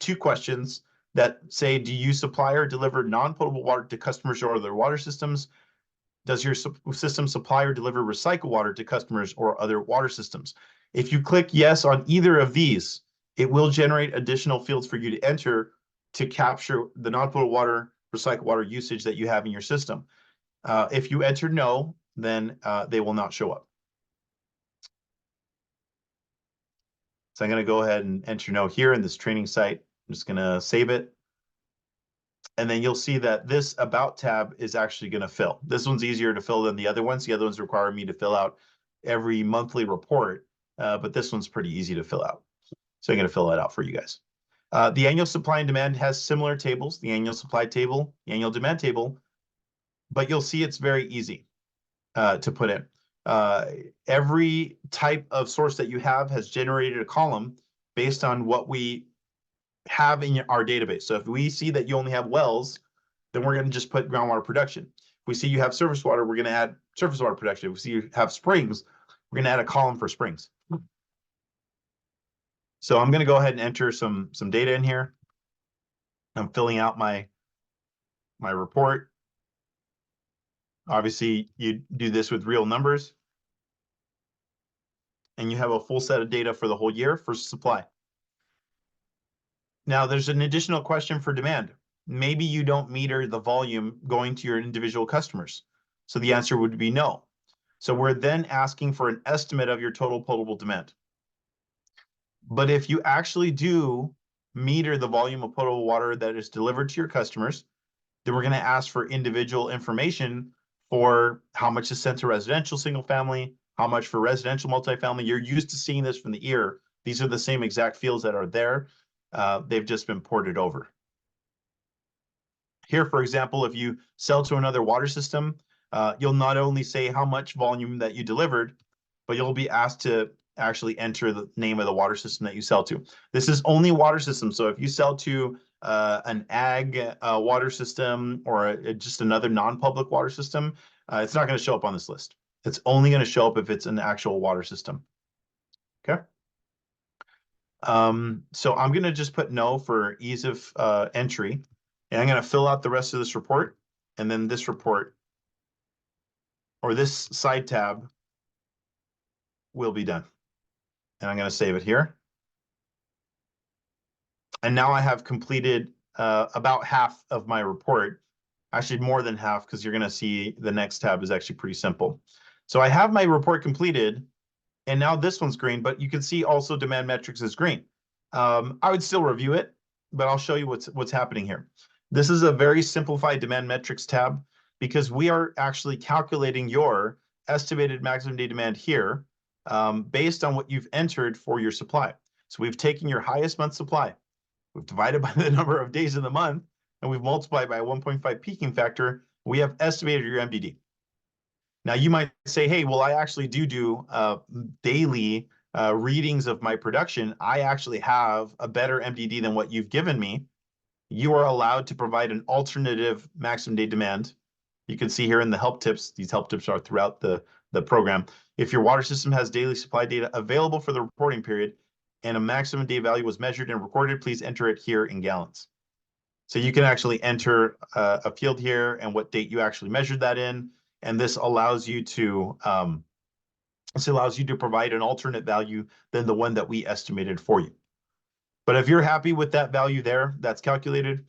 2 questions that say, do you supply or deliver non-potable water to customers or other water systems? Does your system supply or deliver recycled water to customers or other water systems? If you click yes on either of these, it will generate additional fields for you to enter to capture the non-potable water, recycled water usage that you have in your system. If you enter no, then they will not show up. So I'm going to go ahead and enter no here in this training site. I'm just going to save it. And then you'll see that this About tab is actually going to fill. This one's easier to fill than the other ones. The other ones require me to fill out every monthly report, but this one's pretty easy to fill out. So I'm going to fill that out for you guys. The annual supply and demand has similar tables, the annual supply table, the annual demand table, but you'll see it's very easy to put in. Every type of source that you have has generated a column based on what we have in our database. So if we see that you only have wells, then we're going to just put groundwater production. If we see you have surface water, we're going to add surface water production. If we see you have springs, we're going to add a column for springs. So I'm going to go ahead and enter some data in here. I'm filling out my report. Obviously, you do this with real numbers. And you have a full set of data for the whole year for supply. Now, there's an additional question for demand. Maybe you don't meter the volume going to your individual customers. So the answer would be no. So we're then asking for an estimate of your total potable demand. But if you actually do meter the volume of potable water that is delivered to your customers, then we're going to ask for individual information for how much is sent to residential single family, how much for residential multifamily. You're used to seeing this from the ear. These are the same exact fields that are there. They've just been ported over. Here, for example, if you sell to another water system, you'll not only say how much volume that you delivered, but you'll be asked to actually enter the name of the water system that you sell to. This is only water system. So if you sell to an ag water system or just another non-public water system, it's not going to show up on this list. It's only going to show up if it's an actual water system. Okay. So I'm going to just put no for ease of entry, and I'm going to fill out the rest of this report, and then this report or this side tab will be done. And I'm going to save it here. And now I have completed about half of my report, actually more than half, because you're going to see the next tab is actually pretty simple. So I have my report completed, and now this one's green, but you can see also demand metrics is green. I would still review it, but I'll show you what's happening here. This is a very simplified demand metrics tab because we are actually calculating your estimated maximum day demand here based on what you've entered for your supply. So we've taken your highest month supply, we've divided by the number of days in the month, and we've multiplied by a 1.5 peaking factor. We have estimated your MDD. Now you might say, hey, well, I actually do daily readings of my production. I actually have a better MDD than what you've given me. You are allowed to provide an alternative maximum day demand. You can see here in the help tips, these help tips are throughout the program. If your water system has daily supply data available for the reporting period and a maximum day value was measured and recorded, please enter it here in gallons. So you can actually enter a field here and what date you actually measured that in. And this allows you to provide an alternate value than the one that we estimated for you. But if you're happy with that value there, that's calculated.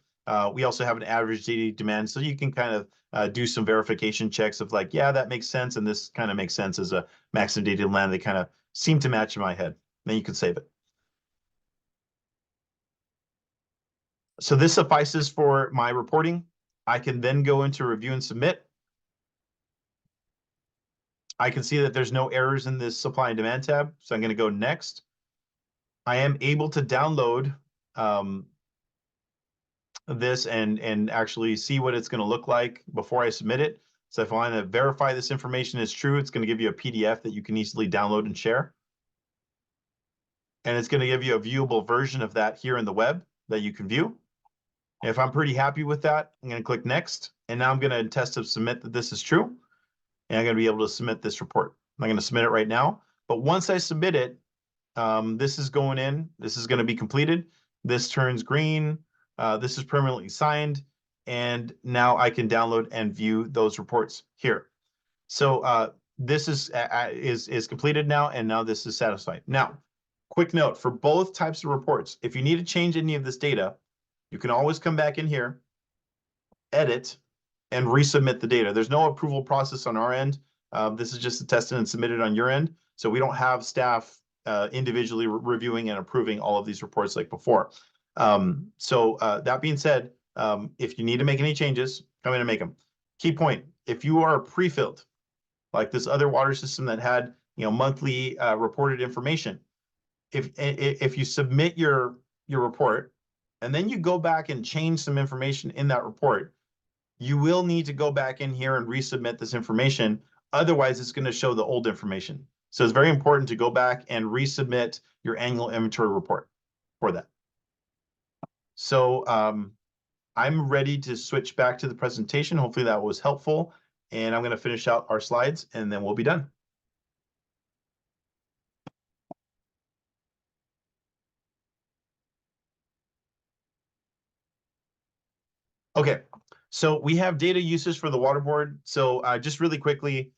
We also have an average daily demand, so you can kind of do some verification checks of like, yeah, that makes sense, and this kind of makes sense as a maximum daily demand. They kind of seem to match in my head. Then you can save it. So this suffices for my reporting. I can then go into review and submit. I can see that there's no errors in this supply and demand tab, so I'm going to go next. I am able to download this and actually see what it's going to look like before I submit it. So if I want to verify this information is true, it's going to give you a PDF that you can easily download and share. And it's going to give you a viewable version of that here in the web that you can view. And if I'm pretty happy with that, I'm going to click next. And now I'm going to test to submit that this is true. And I'm going to be able to submit this report. I'm going to submit it right now. But once I submit it, this is going in. This is going to be completed. This turns green. This is permanently signed. And now I can download and view those reports here. So this is completed now, and now this is satisfied. Now, quick note, for both types of reports, if you need to change any of this data, you can always come back in here, edit, and resubmit the data. There's no approval process on our end. This is just tested and submitted on your end. So we don't have staff individually reviewing and approving all of these reports like before. That being said, if you need to make any changes, come in and make them. Key point, if you are pre-filled, like this other water system that had monthly reported information, if you submit your report and then you go back and change some information in that report, you will need to go back in here and resubmit this information. Otherwise, it's going to show the old information. So it's very important to go back and resubmit your annual inventory report for that. So I'm ready to switch back to the presentation. Hopefully that was helpful. And I'm going to finish out our slides and then we'll be done. Okay, so we have data uses for the water board. So just really quickly,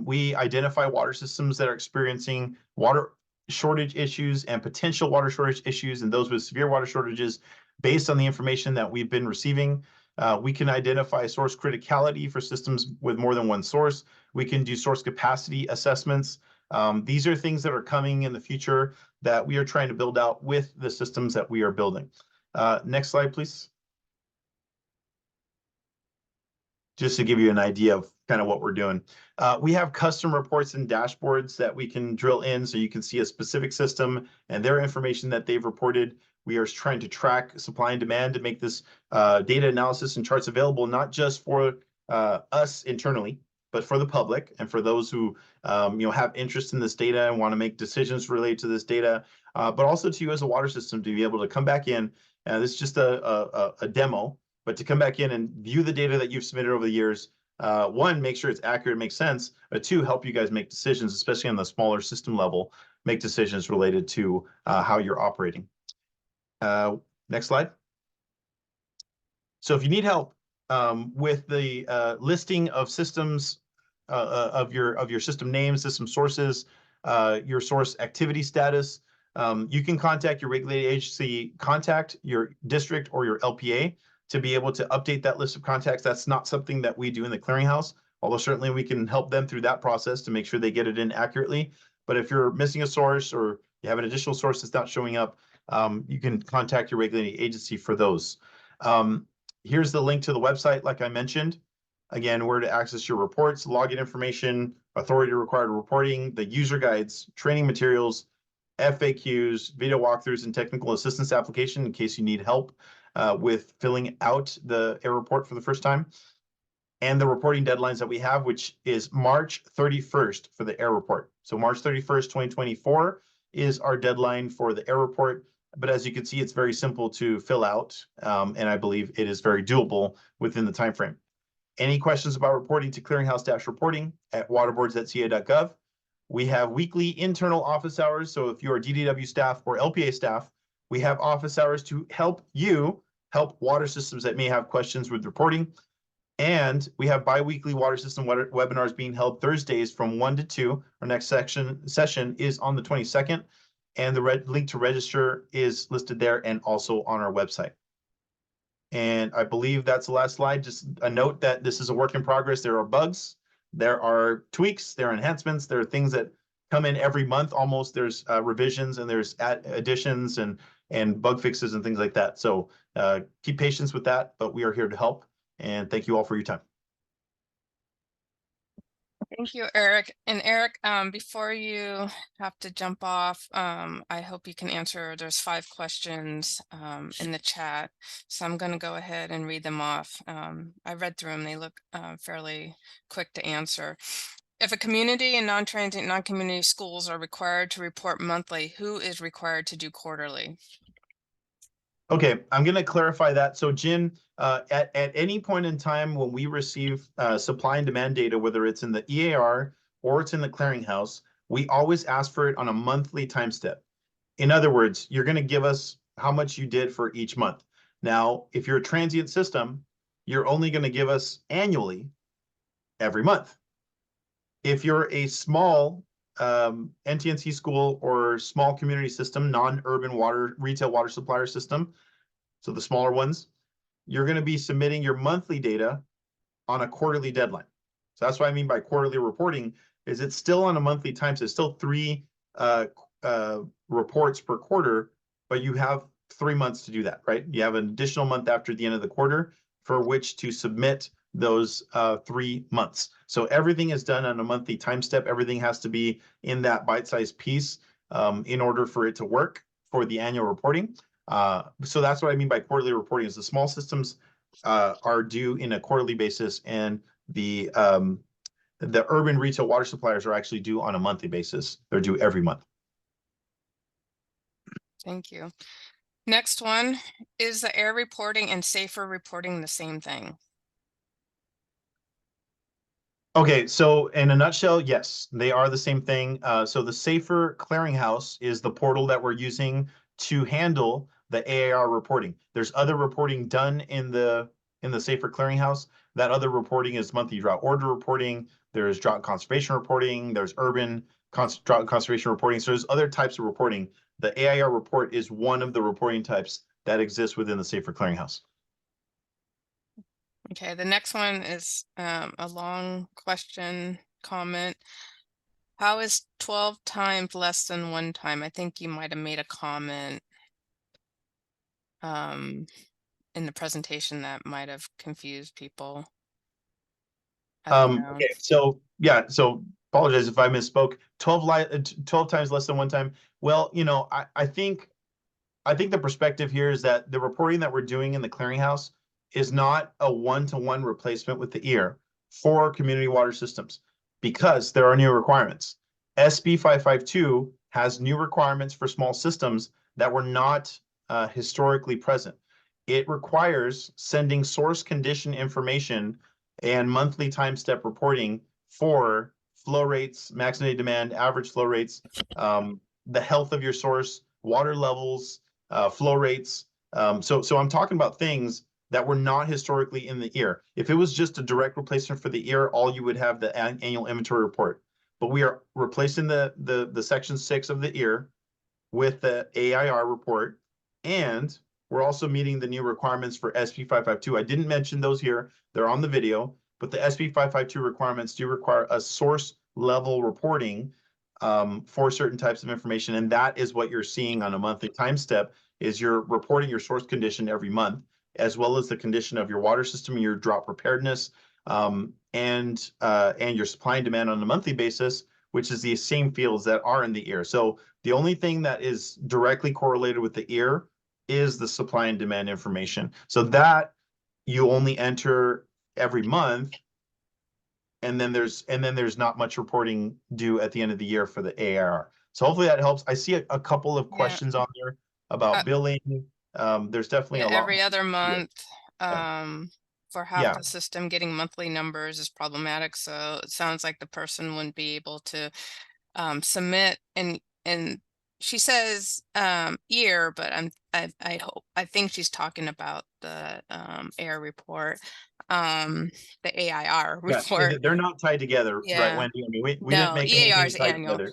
we identify water systems that are experiencing water shortage issues and potential water shortage issues and those with severe water shortages based on the information that we've been receiving. We can identify source criticality for systems with more than one source. We can do source capacity assessments. These are things that are coming in the future that we are trying to build out with the systems that we are building. Next slide, please. Just to give you an idea of kind of what we're doing. We have custom reports and dashboards that we can drill in so you can see a specific system and their information that they've reported. We are trying to track supply and demand to make this data analysis and charts available, not just for us internally, but for the public and for those who have interest in this data and want to make decisions related to this data, but also to you as a water system to be able to come back in. This is just a demo, but to come back in and view the data that you've submitted over the years. One, make sure it's accurate, makes sense. But two, help you guys make decisions, especially on the smaller system level, make decisions related to how you're operating. Next slide. So if you need help with the listing of systems, of your system names, system sources, your source activity status, you can contact your regulated agency, contact your district or your LPA to be able to update that list of contacts. That's not something that we do in the clearinghouse, although certainly we can help them through that process to make sure they get it in accurately. But if you're missing a source or you have an additional source that's not showing up, you can contact your regulating agency for those. Here's the link to the website, like I mentioned. Again, where to access your reports, login information, authority required reporting, the user guides, training materials, FAQs, video walkthroughs, and technical assistance application in case you need help with filling out the air report for the first time. And the reporting deadlines that we have, which is March 31st for the air report. So March 31st, 2024 is our deadline for the air report. But as you can see, it's very simple to fill out, and I believe it is very doable within the time frame. Any questions about reporting to clearinghouse-reporting at waterboards.ca.gov. We have weekly internal office hours. So if you're DDW staff or LPA staff, we have office hours to help you help water systems that may have questions with reporting. And we have bi-weekly water system webinars being held Thursdays from 1 to 2. Our next session is on the 22nd. And the link to register is listed there and also on our website. And I believe that's the last slide. Just a note that this is a work in progress. There are bugs, there are tweaks, there are enhancements, there are things that come in every month almost. There's revisions and there's additions and bug fixes and things like that. So keep patience with that, but we are here to help. And thank you all for your time. Thank you, Eric. And Eric, before you have to jump off, I hope you can answer. There's 5 questions in the chat, so I'm going to go ahead and read them off. I read through them. They look fairly quick to answer. If a community and non-transient, non-community schools are required to report monthly, who is required to do quarterly? Okay, I'm going to clarify that. So, Jin, at any point in time when we receive supply and demand data, whether it's in the EAR or it's in the clearinghouse, we always ask for it on a monthly time step. In other words, you're going to give us how much you did for each month. Now, if you're a transient system, you're only going to give us annually every month. If you're a small NTNC school or small community system, non-urban retail water supplier system, so the smaller ones, you're going to be submitting your monthly data on a quarterly deadline. So that's what I mean by quarterly reporting, is it's still on a monthly time. So it's still 3 reports per quarter, but you have 3 months to do that, right? You have an additional month after the end of the quarter for which to submit those 3 months. So everything is done on a monthly time step. Everything has to be in that bite-sized piece in order for it to work for the annual reporting. So that's what I mean by quarterly reporting, is the small systems are due in a quarterly basis, and the urban retail water suppliers are actually due on a monthly basis. They're due every month. Thank you. Next one, is the air reporting and safer reporting the same thing? Okay, so in a nutshell, yes, they are the same thing. So the Safer Clearinghouse is the portal that we're using to handle the AAR reporting. There's other reporting done in the Safer Clearinghouse. That other reporting is monthly drought order reporting. There's drought conservation reporting. There's urban drought conservation reporting. So there's other types of reporting. The AIR report is one of the reporting types that exists within the Safer Clearinghouse. Okay, the next one is a long question comment. How is 12 times less than 1 time? I think you might have made a comment in the presentation that might have confused people. I don't know. Okay, so yeah, so apologize if I misspoke. 12 times less than 1 time. Well, I think the perspective here is that the reporting that we're doing in the clearinghouse is not a one-to-one replacement with the ear. for community water systems because there are new requirements. SB 552 has new requirements for small systems that were not historically present. It requires sending source condition information and monthly time step reporting for flow rates, maximum demand, average flow rates, the health of your source, water levels, flow rates. So I'm talking about things that were not historically in the ear. If it was just a direct replacement for the ear, all you would have the annual inventory report. But we are replacing the section 6 of the ear with the AIR report, and we're also meeting the new requirements for SB 552. I didn't mention those here. They're on the video, but the SB 552 requirements do require a source level reporting for certain types of information. And that is what you're seeing on a monthly time step is you're reporting your source condition every month, as well as the condition of your water system, your drop preparedness, and your supply and demand on a monthly basis, which is the same fields that are in the ear. So the only thing that is directly correlated with the ear is the supply and demand information. So that you only enter every month, and then there's not much reporting due at the end of the year for the ARR. So hopefully that helps. I see a couple of questions on there about billing. There's definitely a lot every other more. month. Yeah. For half Yeah. the system, getting monthly numbers is problematic. So it sounds like the person wouldn't be able to submit, and she says year, but I think she's talking about the AIR report, the AIR Yeah, report. they're not tied together, right, Yeah. Wendy? I mean, we didn't No, make EAR anything is tied annual. together.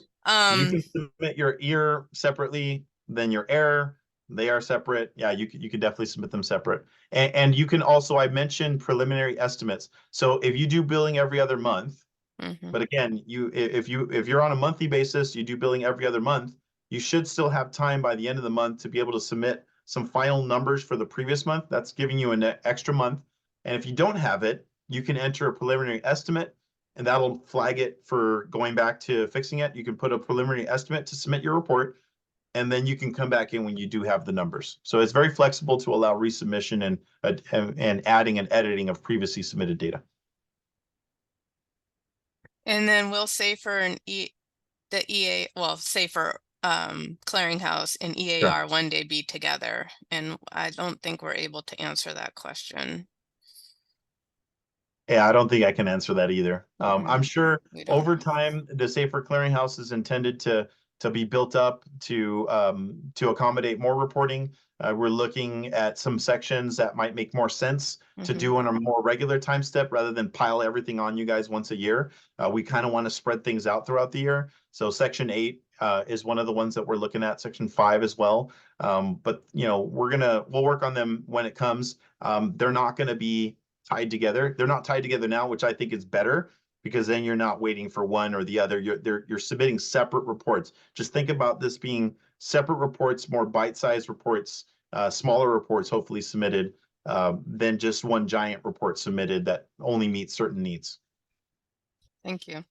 You can submit your ear separately, then your air. They are separate. Yeah, you can definitely submit them separate. And you can also, I mentioned preliminary estimates. So if you do billing every other month, but again, if you're on a monthly basis, you do billing every other month, you should still have time by the end of the month to be able to submit some final numbers for the previous month. That's giving you an extra month. And if you don't have it, you can enter a preliminary estimate, and that'll flag it for going back to fixing it. You can put a preliminary estimate to submit your report, and then you can come back in when you do have the numbers. So it's very flexible to allow resubmission and adding and editing of previously submitted data. And then we'll say for say for clearinghouse and EAR one day be together. And I don't think we're able to answer that question. Yeah, I don't think I can answer that either. I'm sure over time, the Safer Clearinghouse is intended to be built up to accommodate more reporting. We're looking at some sections that might make more sense to do on a more regular time step rather than pile everything on you guys once a year. We kind of want to spread things out throughout the year. So Section 8 is one of the ones that we're looking at, Section 5 as well. But we'll work on them when it comes. They're not going to be tied together. They're not tied together now, which I think is better because then you're not waiting for one or the other. You're submitting separate reports. Just think about this being separate reports, more bite-sized reports, smaller reports hopefully submitted than just one giant report submitted that only meets certain needs. Thank you.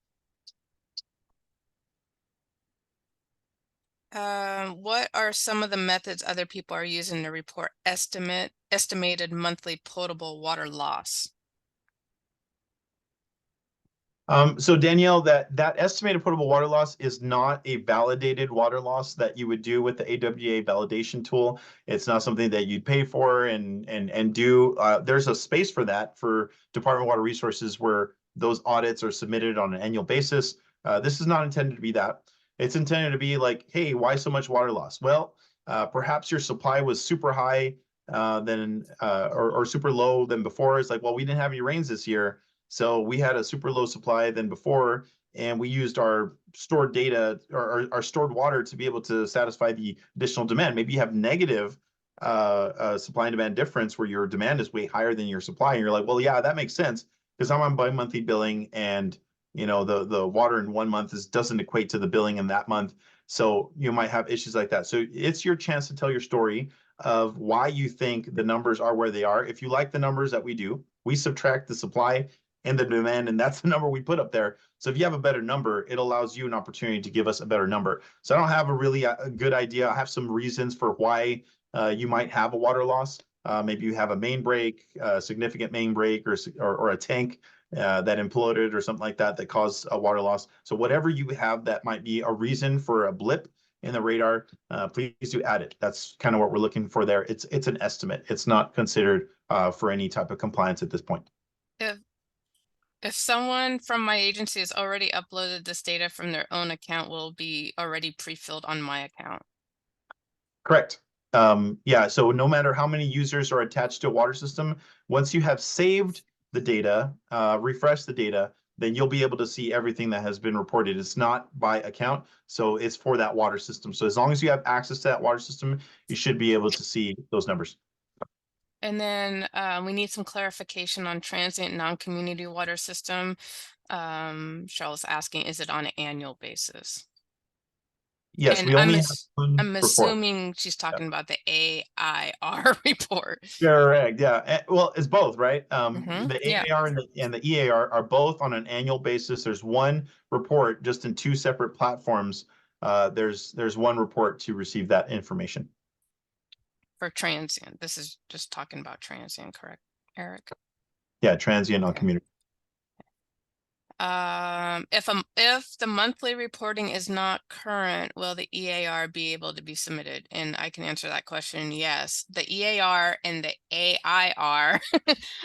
What are some of the methods other people are using to report estimated monthly potable water loss? So Danielle, that estimated potable water loss is not a validated water loss that you would do with the AWA validation tool. It's not something that you'd pay for and do. There's a space for that for Department of Water Resources where those audits are submitted on an annual basis. This is not intended to be that. It's intended to be like, hey, why so much water loss? Well, perhaps your supply was super high or super low than before. It's like, well, we didn't have any rains this year. So we had a super low supply than before, and we used our stored data or our stored water to be able to satisfy the additional demand. Maybe you have negative supply and demand difference where your demand is way higher than your supply, and you're like, well, yeah, that makes sense because I'm on bi-monthly billing, and the water in 1 month doesn't equate to the billing in that month. So you might have issues like that. So it's your chance to tell your story of why you think the numbers are where they are. If you like the numbers that we do, we subtract the supply and the demand, and that's the number we put up there. So if you have a better number, it allows you an opportunity to give us a better number. So I don't have a really good idea. I have some reasons for why you might have a water loss. Maybe you have a main break, significant main break, or a tank that imploded or something like that that caused a water loss. So whatever you have that might be a reason for a blip in the radar, please do add it. That's kind of what we're looking for there. It's an estimate. It's not considered for any type of compliance at this point. If someone from my agency has already uploaded this data from their own account, will be already pre-filled on my account. Correct. Yeah, so no matter how many users are attached to a water system, once you have saved the data, refresh the data, then you'll be able to see everything that has been reported. It's not by account, so it's for that water system. So as long as you have access to that water system, you should be able to see those numbers. And then we need some clarification on transient non-community water system. Charles asking, is it on an annual basis? Yes, And we only have one I'm report. assuming she's talking about the AIR report. Correct. Yeah. Well, it's both, right? The yeah. AAR and the EAR are both on an annual basis. There's one report just in two separate platforms. There's one report to receive that information. For transient, this is just talking about transient, correct, Eric? Yeah, transient on Okay. community. If the monthly reporting is not current, will the EAR be able to be submitted? And I can answer that question. Yes, the EAR and the AIR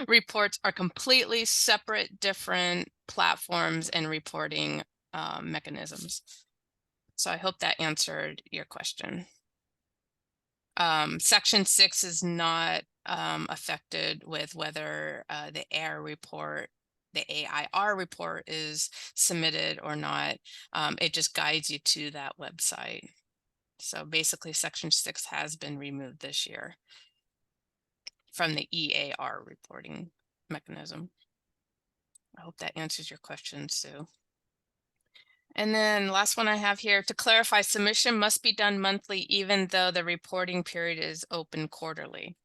reports are completely separate, different platforms and reporting mechanisms. So I hope that answered your question. Section 6 is not affected with whether the AIR report, the AIR report is submitted or not. It just guides you to that website. So basically Section 6 has been removed this year from the EAR reporting mechanism. I hope that answers your question, Sue. And then last one I have here, to clarify, submission must be done monthly, even though the reporting period is open quarterly.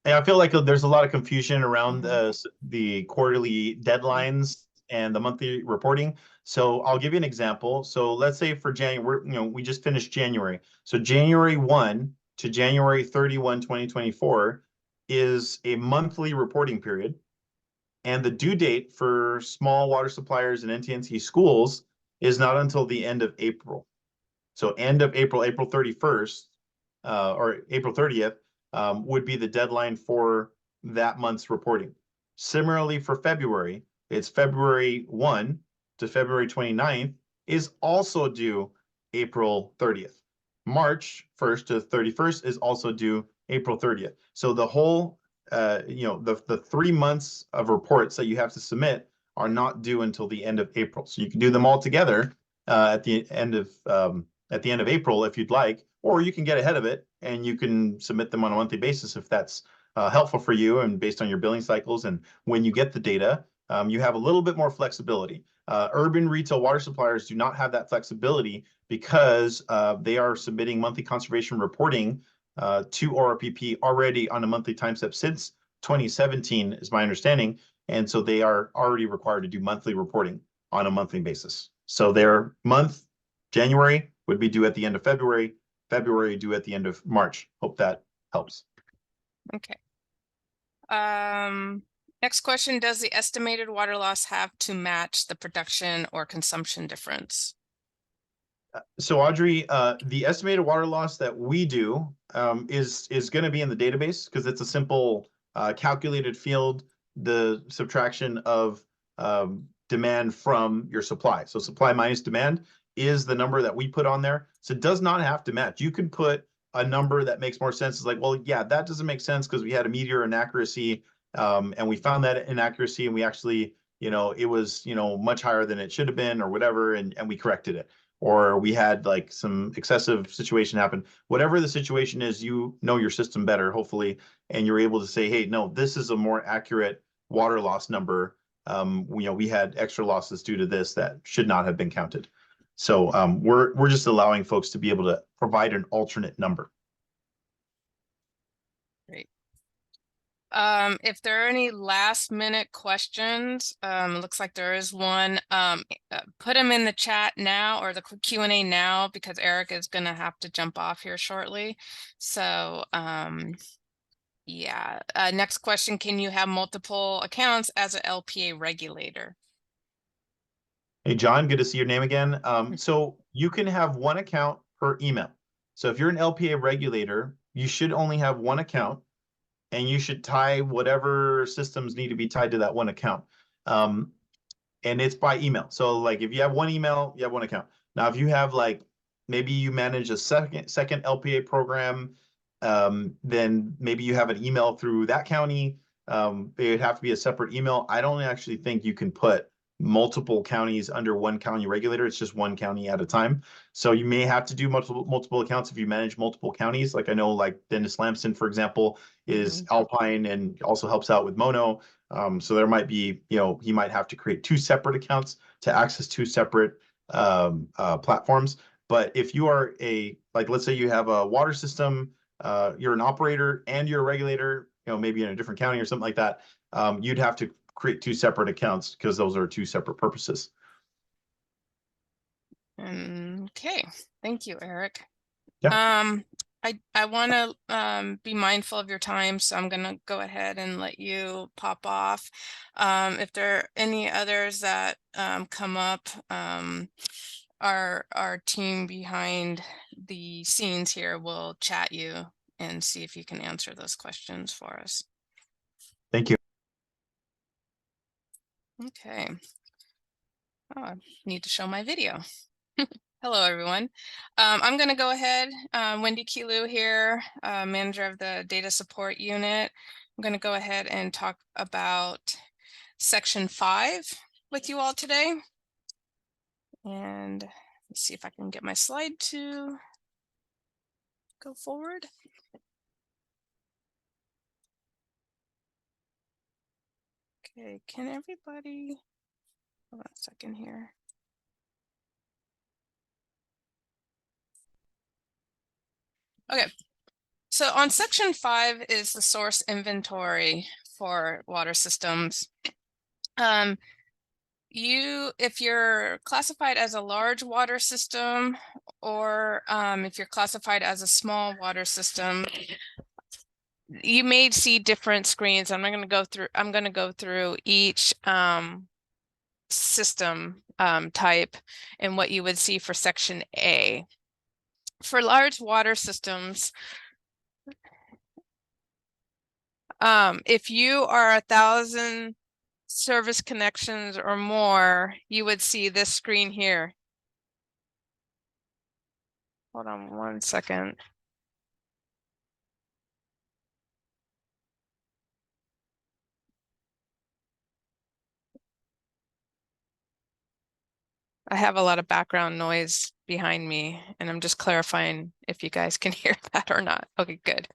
Yeah, I feel like there's a lot of confusion around the quarterly deadlines and the monthly reporting. So I'll give you an example. So let's say for January, we just finished January. So January 1 to January 31, 2024 is a monthly reporting period. And the due date for small water suppliers and NTNC schools is not until the end of April. So end of April, April 31st, or April 30th, would be the deadline for that month's reporting. Similarly, for February, it's February 1 to February 29th is also due April 30th. March 1st to 31st is also due April 30th. So the whole, the 3 months of reports that you have to submit are not due until the end of April. So you can do them all together at the end of April if you'd like, or you can get ahead of it and you can submit them on a monthly basis if that's helpful for you and based on your billing cycles. And when you get the data, you have a little bit more flexibility. Urban retail water suppliers do not have that flexibility because they are submitting monthly conservation reporting to ORPP already on a monthly time step since 2017 is my understanding. And so they are already required to do monthly reporting on a monthly basis. So their month, January, would be due at the end of February, February due at the end of March. Hope that helps. Okay. Next question, does the estimated water loss have to match the production or consumption difference? So Audrey, the estimated water loss that we do is going to be in the database because it's a simple calculated field, the subtraction of demand from your supply. So supply minus demand is the number that we put on there. So it does not have to match. You can put a number that makes more sense. It's like, well, yeah, that doesn't make sense because we had a meteor inaccuracy and we found that inaccuracy and we actually, it was, much higher than it should have been or whatever, and we corrected it. Or we had like some excessive situation happen. Whatever the situation is, you know your system better, hopefully, and you're able to say, hey, no, this is a more accurate water loss number. We had extra losses due to this that should not have been counted. So we're just allowing folks to be able to provide an alternate number. Great. If there are any last minute questions, looks like there is one. Put them in the chat now or the Q&A now because Eric is going to have to jump off here shortly. So Yeah. Next question, can you have multiple accounts as an LPA regulator? Hey, John, good to see your name again. So you can have one account per email. So if you're an LPA regulator, you should only have one account and you should tie whatever systems need to be tied to that one account. And it's by email. So like if you have one email, you have one account. Now, if you have like maybe you manage a second LPA program, then maybe you have an email through that county. It would have to be a separate email. I don't actually think you can put multiple counties under one county regulator. It's just one county at a time. So you may have to do multiple accounts if you manage multiple counties. Like I know like Dennis Lamson, for example, is Alpine and also helps out with Mono. So there might be, he might have to create two separate accounts to access two separate platforms. But if you are like, let's say you have a water system, you're an operator and you're a regulator, maybe in a different county or something like that, you'd have to create two separate accounts because those are two separate purposes. Okay, thank you, Eric. Yeah. I want to be mindful of your time, so I'm going to go ahead and let you pop off. If there are any others that come up, our team behind the scenes here will chat you and see if you can answer those questions for us. Thank you. Okay. Oh, I need to show my video. Hello, everyone. I'm going to go ahead. Wendy Kilu here, manager of the data support unit. I'm going to go ahead and talk about section 5 with you all today. And let's see if I can get my slide to go forward. Okay, can everybody, hold on a second here. Okay, so on section 5 is the source inventory for water systems. If you're classified as a large water system or if you're classified as a small water system, you may see different screens. I'm going to go through each system type and what you would see for section A. For large water systems, if you are 1,000 service connections or more, you would see this screen here. Hold on one second. I have a lot of background noise behind me, and I'm just clarifying if you guys can hear that or not. Okay, good.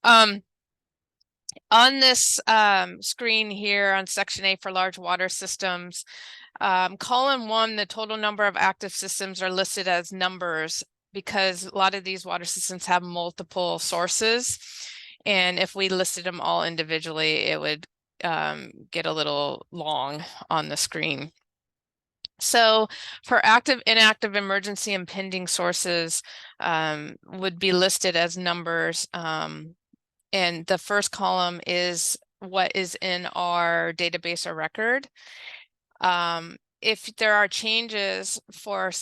On this screen here on section A for large water systems, column 1, the total number of active systems are listed as numbers because a lot of these water systems have multiple sources. And if we listed them all individually, it would get a little long on the screen. So for active, inactive, emergency, and pending sources would be listed as numbers. And the first column is what is in our database or record. If there are changes for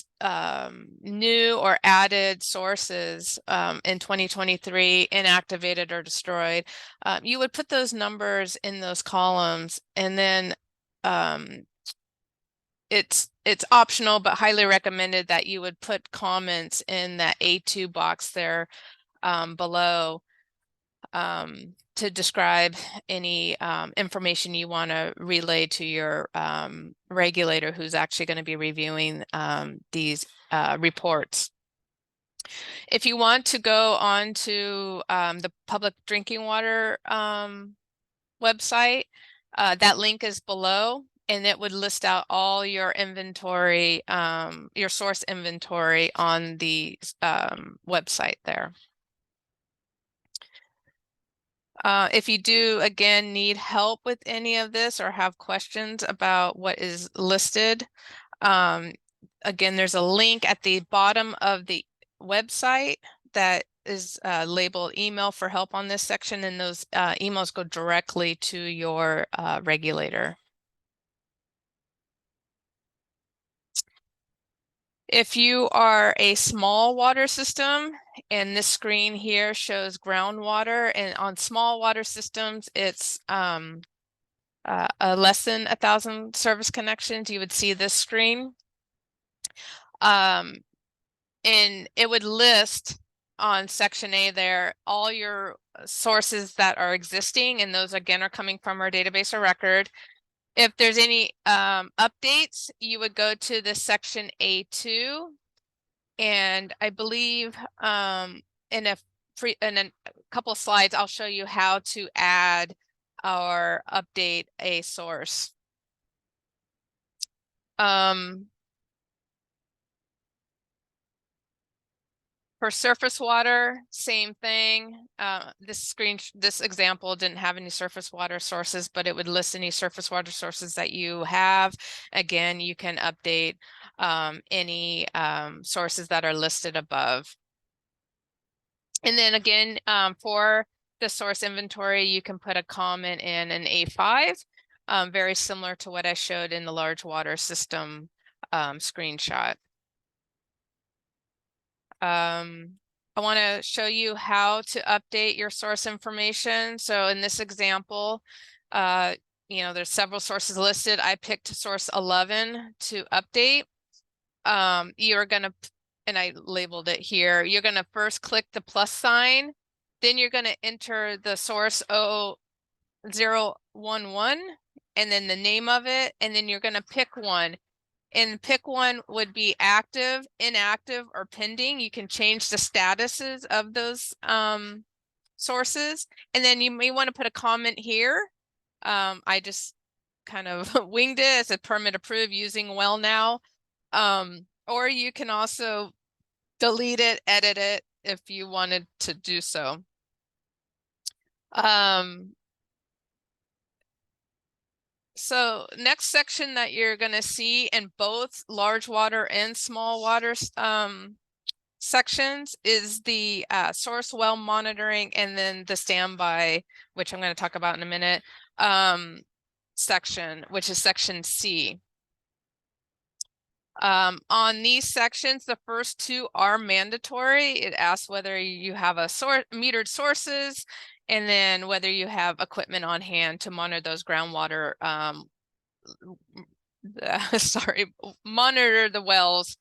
new or added sources in 2023, inactivated or destroyed, you would put those numbers in those columns, and then it's optional but highly recommended that you would put comments in that A2 box there below to describe any information you want to relay to your regulator who's actually going to be reviewing these reports. If you want to go on to the public drinking water website, that link is below, and it would list out all your inventory, your source inventory on the website there. If you do, again, need help with any of this or have questions about what is listed, again, there's a link at the bottom of the website that is labeled email for help on this section, and those emails go directly to your regulator. If you are a small water system, and this screen here shows groundwater, and on small water systems, it's less than 1,000 service connections, you would see this screen. And it would list on section A there all your sources that are existing, and those again are coming from our database of record. If there's any updates, you would go to the section A2, and I believe in a couple of slides I'll show you how to add or update a source. For surface water, same thing. This example didn't have any surface water sources, but it would list any surface water sources that you have. Again, you can update any sources that are listed above. And then again, for the source inventory, you can put a comment in an A5, very similar to what I showed in the large water system screenshot. I want to show you how to update your source information. So in this example, there's several sources listed. I picked source 11 to update. You're going to, and I labeled it here, you're going to first click the plus sign, then you're going to enter the source 0011 and then the name of it, and then you're going to pick one. And pick one would be active, inactive, or pending. You can change the statuses of those sources. And then you may want to put a comment here. I just kind of winged it as a permit approved using well now. Or you can also delete it, edit it if you wanted to do so. So next section that you're going to see in both large water and small water sections is the source well monitoring, and then the standby, which I'm going to talk about in a minute, section, which is section C. On these sections, the first two are mandatory. It asks whether you have a metered sources, and then whether you have equipment on hand to monitor those groundwater, monitor the wells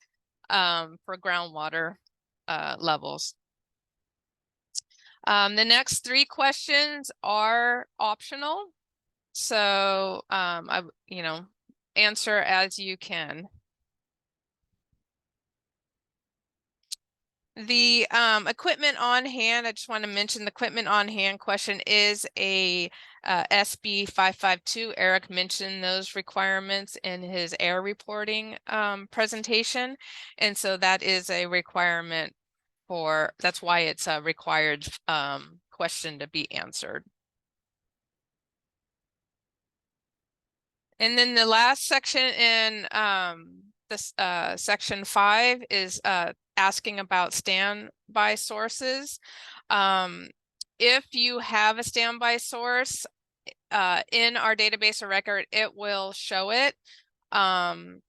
for groundwater levels. The next three questions are optional. So, answer as you can. The equipment on hand, I just want to mention the equipment on hand question is a SB 552. Eric mentioned those requirements in his air reporting presentation. And so that is a requirement that's why it's a required question to be answered. And then the last section in this section 5 is asking about standby sources. If you have a standby source in our database of record, it will show it. And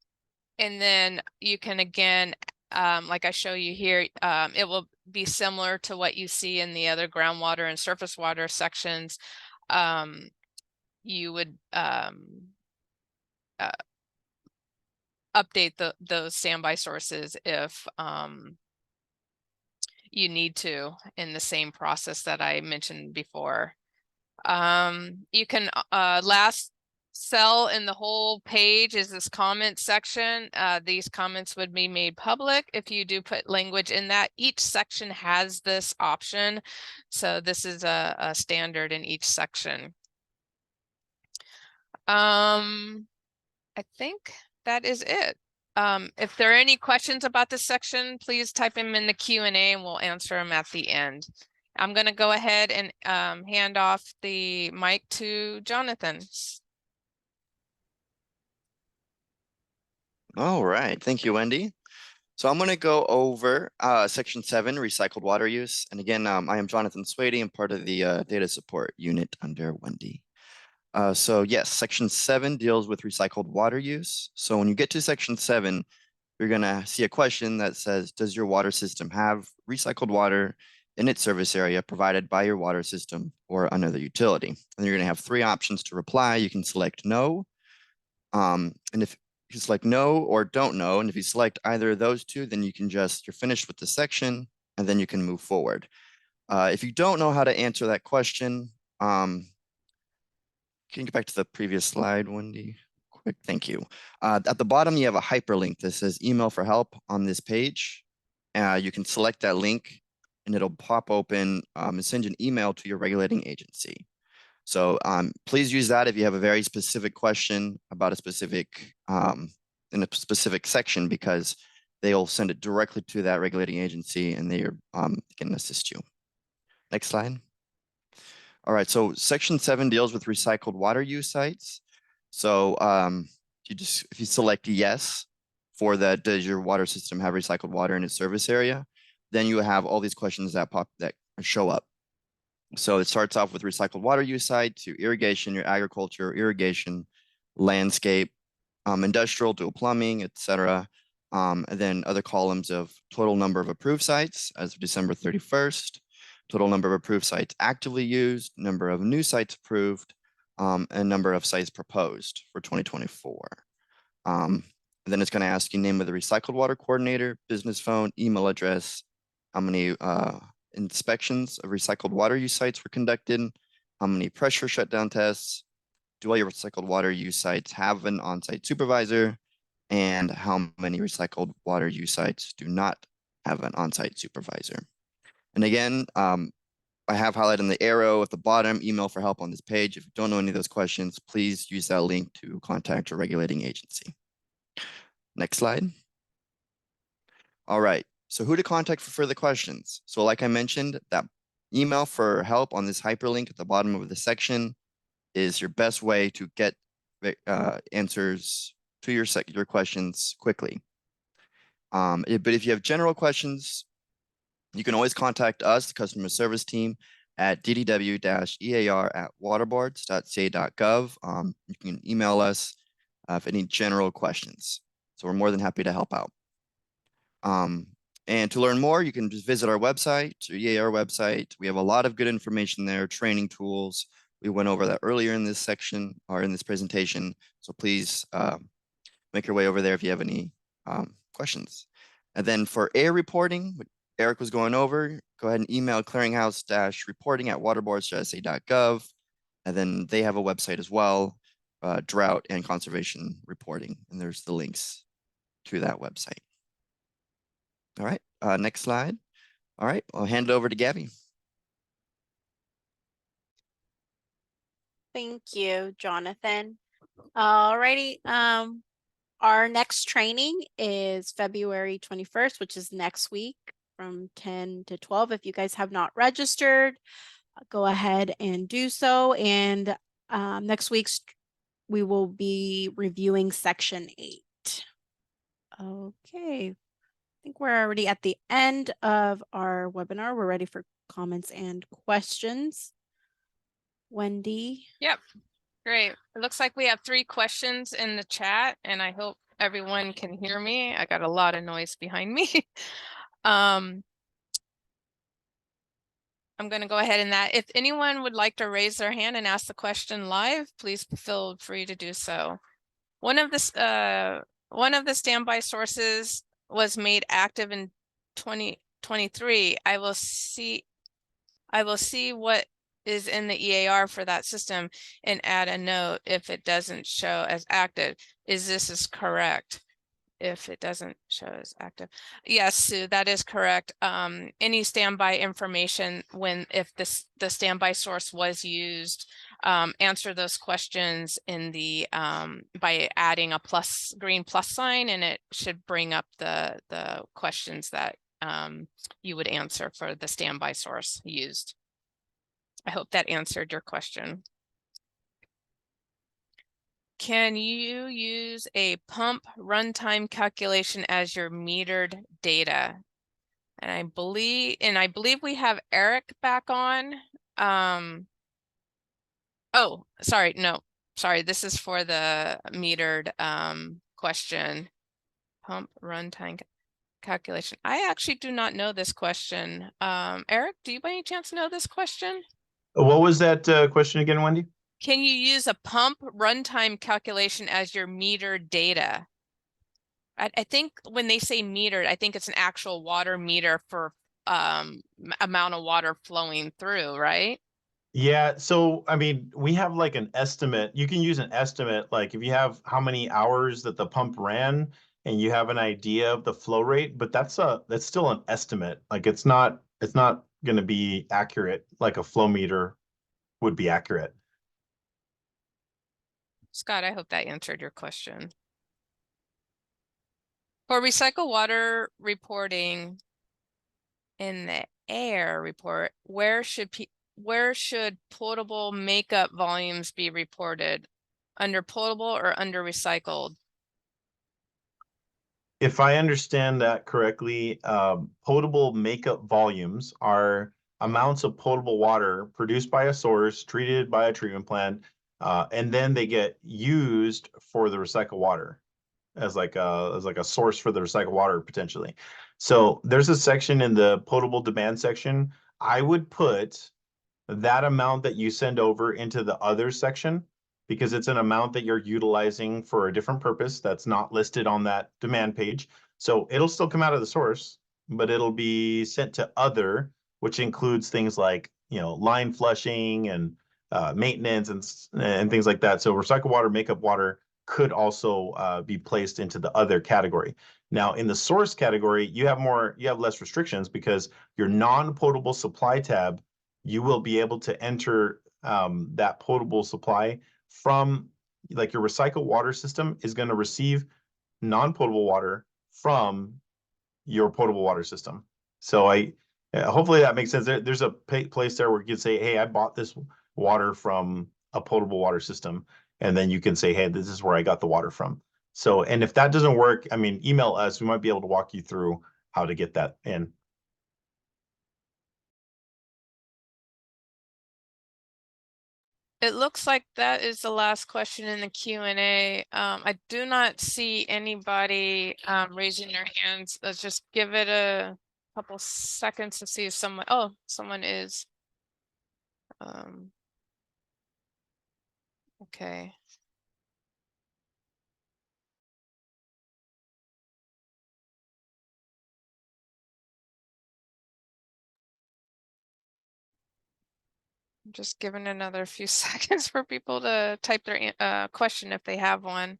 then you can again, like I show you here, it will be similar to what you see in the other groundwater and surface water sections. You would update those standby sources if you need to in the same process that I mentioned before. You can last cell in the whole page is this comment section. These comments would be made public if you do put language in that. Each section has this option, so this is a standard in each section. I think that is it. If there are any questions about this section, please type them in the Q&A and we'll answer them at the end. I'm going to go ahead and hand off the mic to Jonathan. All right. Thank you, Wendy. So I'm going to go over Section 7, recycled water use. And again, I am Jonathan Swady. I'm part of the data support unit under Wendy. So yes, Section 7 deals with recycled water use. So when you get to Section 7, you're going to see a question that says, does your water system have recycled water in its service area provided by your water system or another utility? And you're going to have three options to reply. You can select no. And if you select no or don't know, and if you select either of those two, then you're finished with the section, and then you can move forward. If you don't know how to answer that question, can you get back to the previous slide, Wendy? Quick, thank you. At the bottom, you have a hyperlink that says email for help on this page. You can select that link and it'll pop open and send you an email to your regulating agency. So please use that if you have a very specific question about a specific, in a specific section, because they'll send it directly to that regulating agency and they can assist you. Next slide. All right, so Section 7 deals with recycled water use sites. So if you select yes for that, does your water system have recycled water in its service area? Then you have all these questions that show up. So it starts off with recycled water use site to irrigation, your agriculture, irrigation, landscape, industrial, dual plumbing, etc. And then other columns of total number of approved sites as of December 31st, total number of approved sites actively used, number of new sites approved, and number of sites proposed for 2024. And then it's going to ask you name of the recycled water coordinator, business phone, email address, how many inspections of recycled water use sites were conducted, how many pressure shutdown tests, do all your recycled water use sites have an on-site supervisor, and how many recycled water use sites do not have an on-site supervisor. And again, I have highlighted in the arrow at the bottom, email for help on this page. If you don't know any of those questions, please use that link to contact your regulating agency. Next slide. All right. So who to contact for further questions? So like I mentioned, that email for help on this hyperlink at the bottom of the section is your best way to get answers to your questions quickly. But if you have general questions, you can always contact us, the customer service team, at ddw-ear@waterboards.ca.gov. You can email us if any general questions. So we're more than happy to help out. And to learn more, you can just visit our website, our EAR website. We have a lot of good information there, training tools. We went over that earlier in this section or in this presentation. So please make your way over there if you have any questions. And then for air reporting, what Eric was going over, go ahead and email clearinghouse-reporting@waterboards.sa.gov. And then they have a website as well, drought and conservation reporting. And there's the links to that website. All right, next slide. All right, I'll hand it over to Gabby. Thank you, Jonathan. Alrighty, our next training is February 21st, which is next week from 10 to 12. If you guys have not registered, go ahead and do so. And next week's we will be reviewing Section 8. Okay, I think we're already at the end of our webinar. We're ready for comments and questions. Wendy? Yep, great. It looks like we have 3 questions in the chat, and I hope everyone can hear me. I got a lot of noise behind me. I'm going to go ahead and that. If anyone would like to raise their hand and ask the question live, please feel free to do so. One of the standby sources was made active in 2023. I will see what is in the EAR for that system and add a note if it doesn't show as active. This is correct? If it doesn't show as active. Yes, Sue, that is correct. Any standby information if the standby source was used, answer those questions in the by adding a green plus sign, and it should bring up the questions that you would answer for the standby source used. I hope that answered your question. Can you use a pump runtime calculation as your metered data? And I believe we have Eric back on. Oh, sorry, no, sorry, this is for the metered question. Pump runtime calculation. I actually do not know this question. Eric, do you by any chance know this question? What was that question again, Wendy? Can you use a pump runtime calculation as your metered data? I think when they say metered, I think it's an actual water meter for amount of water flowing through, right? Yeah, so I mean, we have like an estimate. You can use an estimate, like if you have how many hours that the pump ran and you have an idea of the flow rate, but that's still an estimate. Like it's not going to be accurate like a flow meter would be accurate. Scott, I hope that answered your question. For recycle water reporting in the air report, where should potable makeup volumes be reported? Under potable or under recycled? If I understand that correctly, potable makeup volumes are amounts of potable water produced by a source, treated by a treatment plant, and then they get used for the recycled water as like a source for the recycled water potentially. So there's a section in the potable demand section. I would put that amount that you send over into the other section because it's an amount that you're utilizing for a different purpose that's not listed on that demand page. So it'll still come out of the source, but it'll be sent to other, which includes things like, line flushing and maintenance and things like that. So recycled water, makeup water could also be placed into the other category. Now, in the source category, you have less restrictions because your non-potable supply tab, you will be able to enter that potable supply from, like, your recycled water system is going to receive non-potable water from your potable water system. So hopefully that makes sense. There's a place there where you can say, hey, I bought this water from a potable water system. And then you can say, hey, this is where I got the water from. So, and if that doesn't work, I mean, email us. We might be able to walk you through how to get that in. It looks like that is the last question in the Q&A. I do not see anybody raising their hands. Let's just give it a couple seconds to see if someone is. Okay. I'm just giving another few seconds for people to type their question if they have one.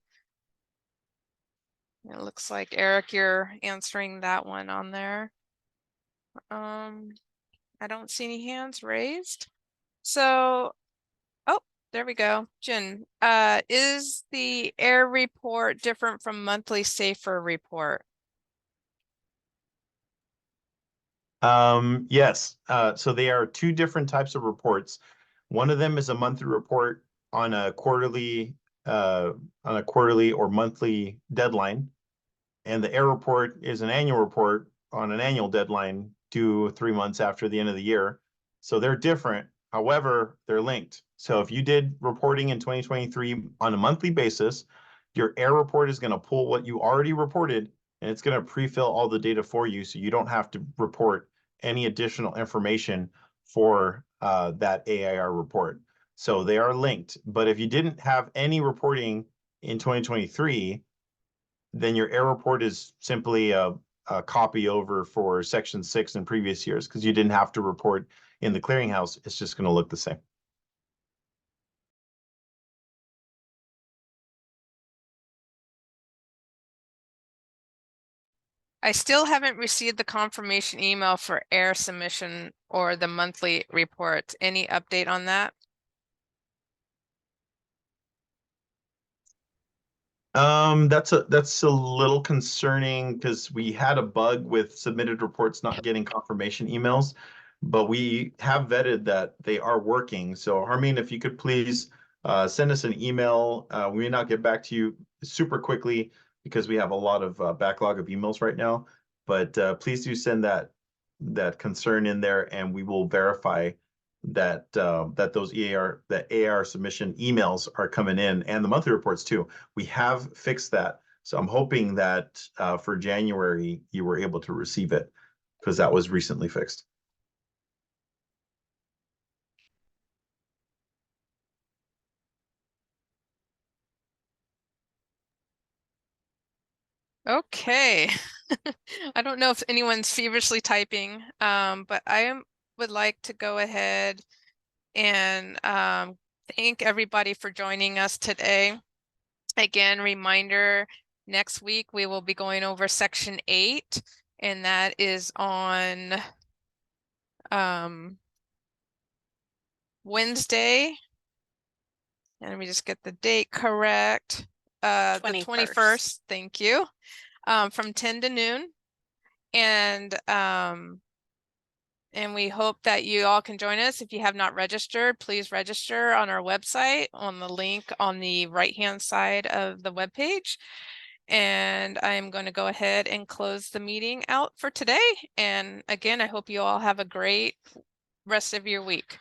It looks like Eric, you're answering that one on there. I don't see any hands raised. So, oh, there we go. Jen, is the air report different from monthly SAFER report? Yes. So they are two different types of reports. One of them is a monthly report on a quarterly or monthly deadline. And the air report is an annual report on an annual deadline due 3 months after the end of the year. So they're different. However, they're linked. So if you did reporting in 2023 on a monthly basis, your air report is going to pull what you already reported, and it's going to pre-fill all the data for you. So you don't have to report any additional information for that AIR report. So they are linked. But if you didn't have any reporting in 2023, then your air report is simply a copy over for section 6 in previous years because you didn't have to report in the clearinghouse. It's just going to look the same. I still haven't received the confirmation email for air submission or the monthly report. Any update on that? That's a little concerning because we had a bug with submitted reports not getting confirmation emails, but we have vetted that they are working. So Harmeen, if you could please send us an email. We may not get back to you super quickly because we have a lot of backlog of emails right now, but please do send that concern in there, and we will verify that those AR submission emails are coming in, and the monthly reports too. We have fixed that. So I'm hoping that for January, you were able to receive it because that was recently fixed. Okay. I don't know if anyone's feverishly typing, but would like to go ahead and thank everybody for joining us today. Again, reminder, next week we will be going over section 8, and that is on Wednesday. And let me just get the date correct. The 21st, thank you. From 10 to noon. And we hope that you all can join us. If you have not registered, please register on our website on the link on the right-hand side of the webpage. And I'm going to go ahead and close the meeting out for today. And again, I hope you all have a great rest of your week.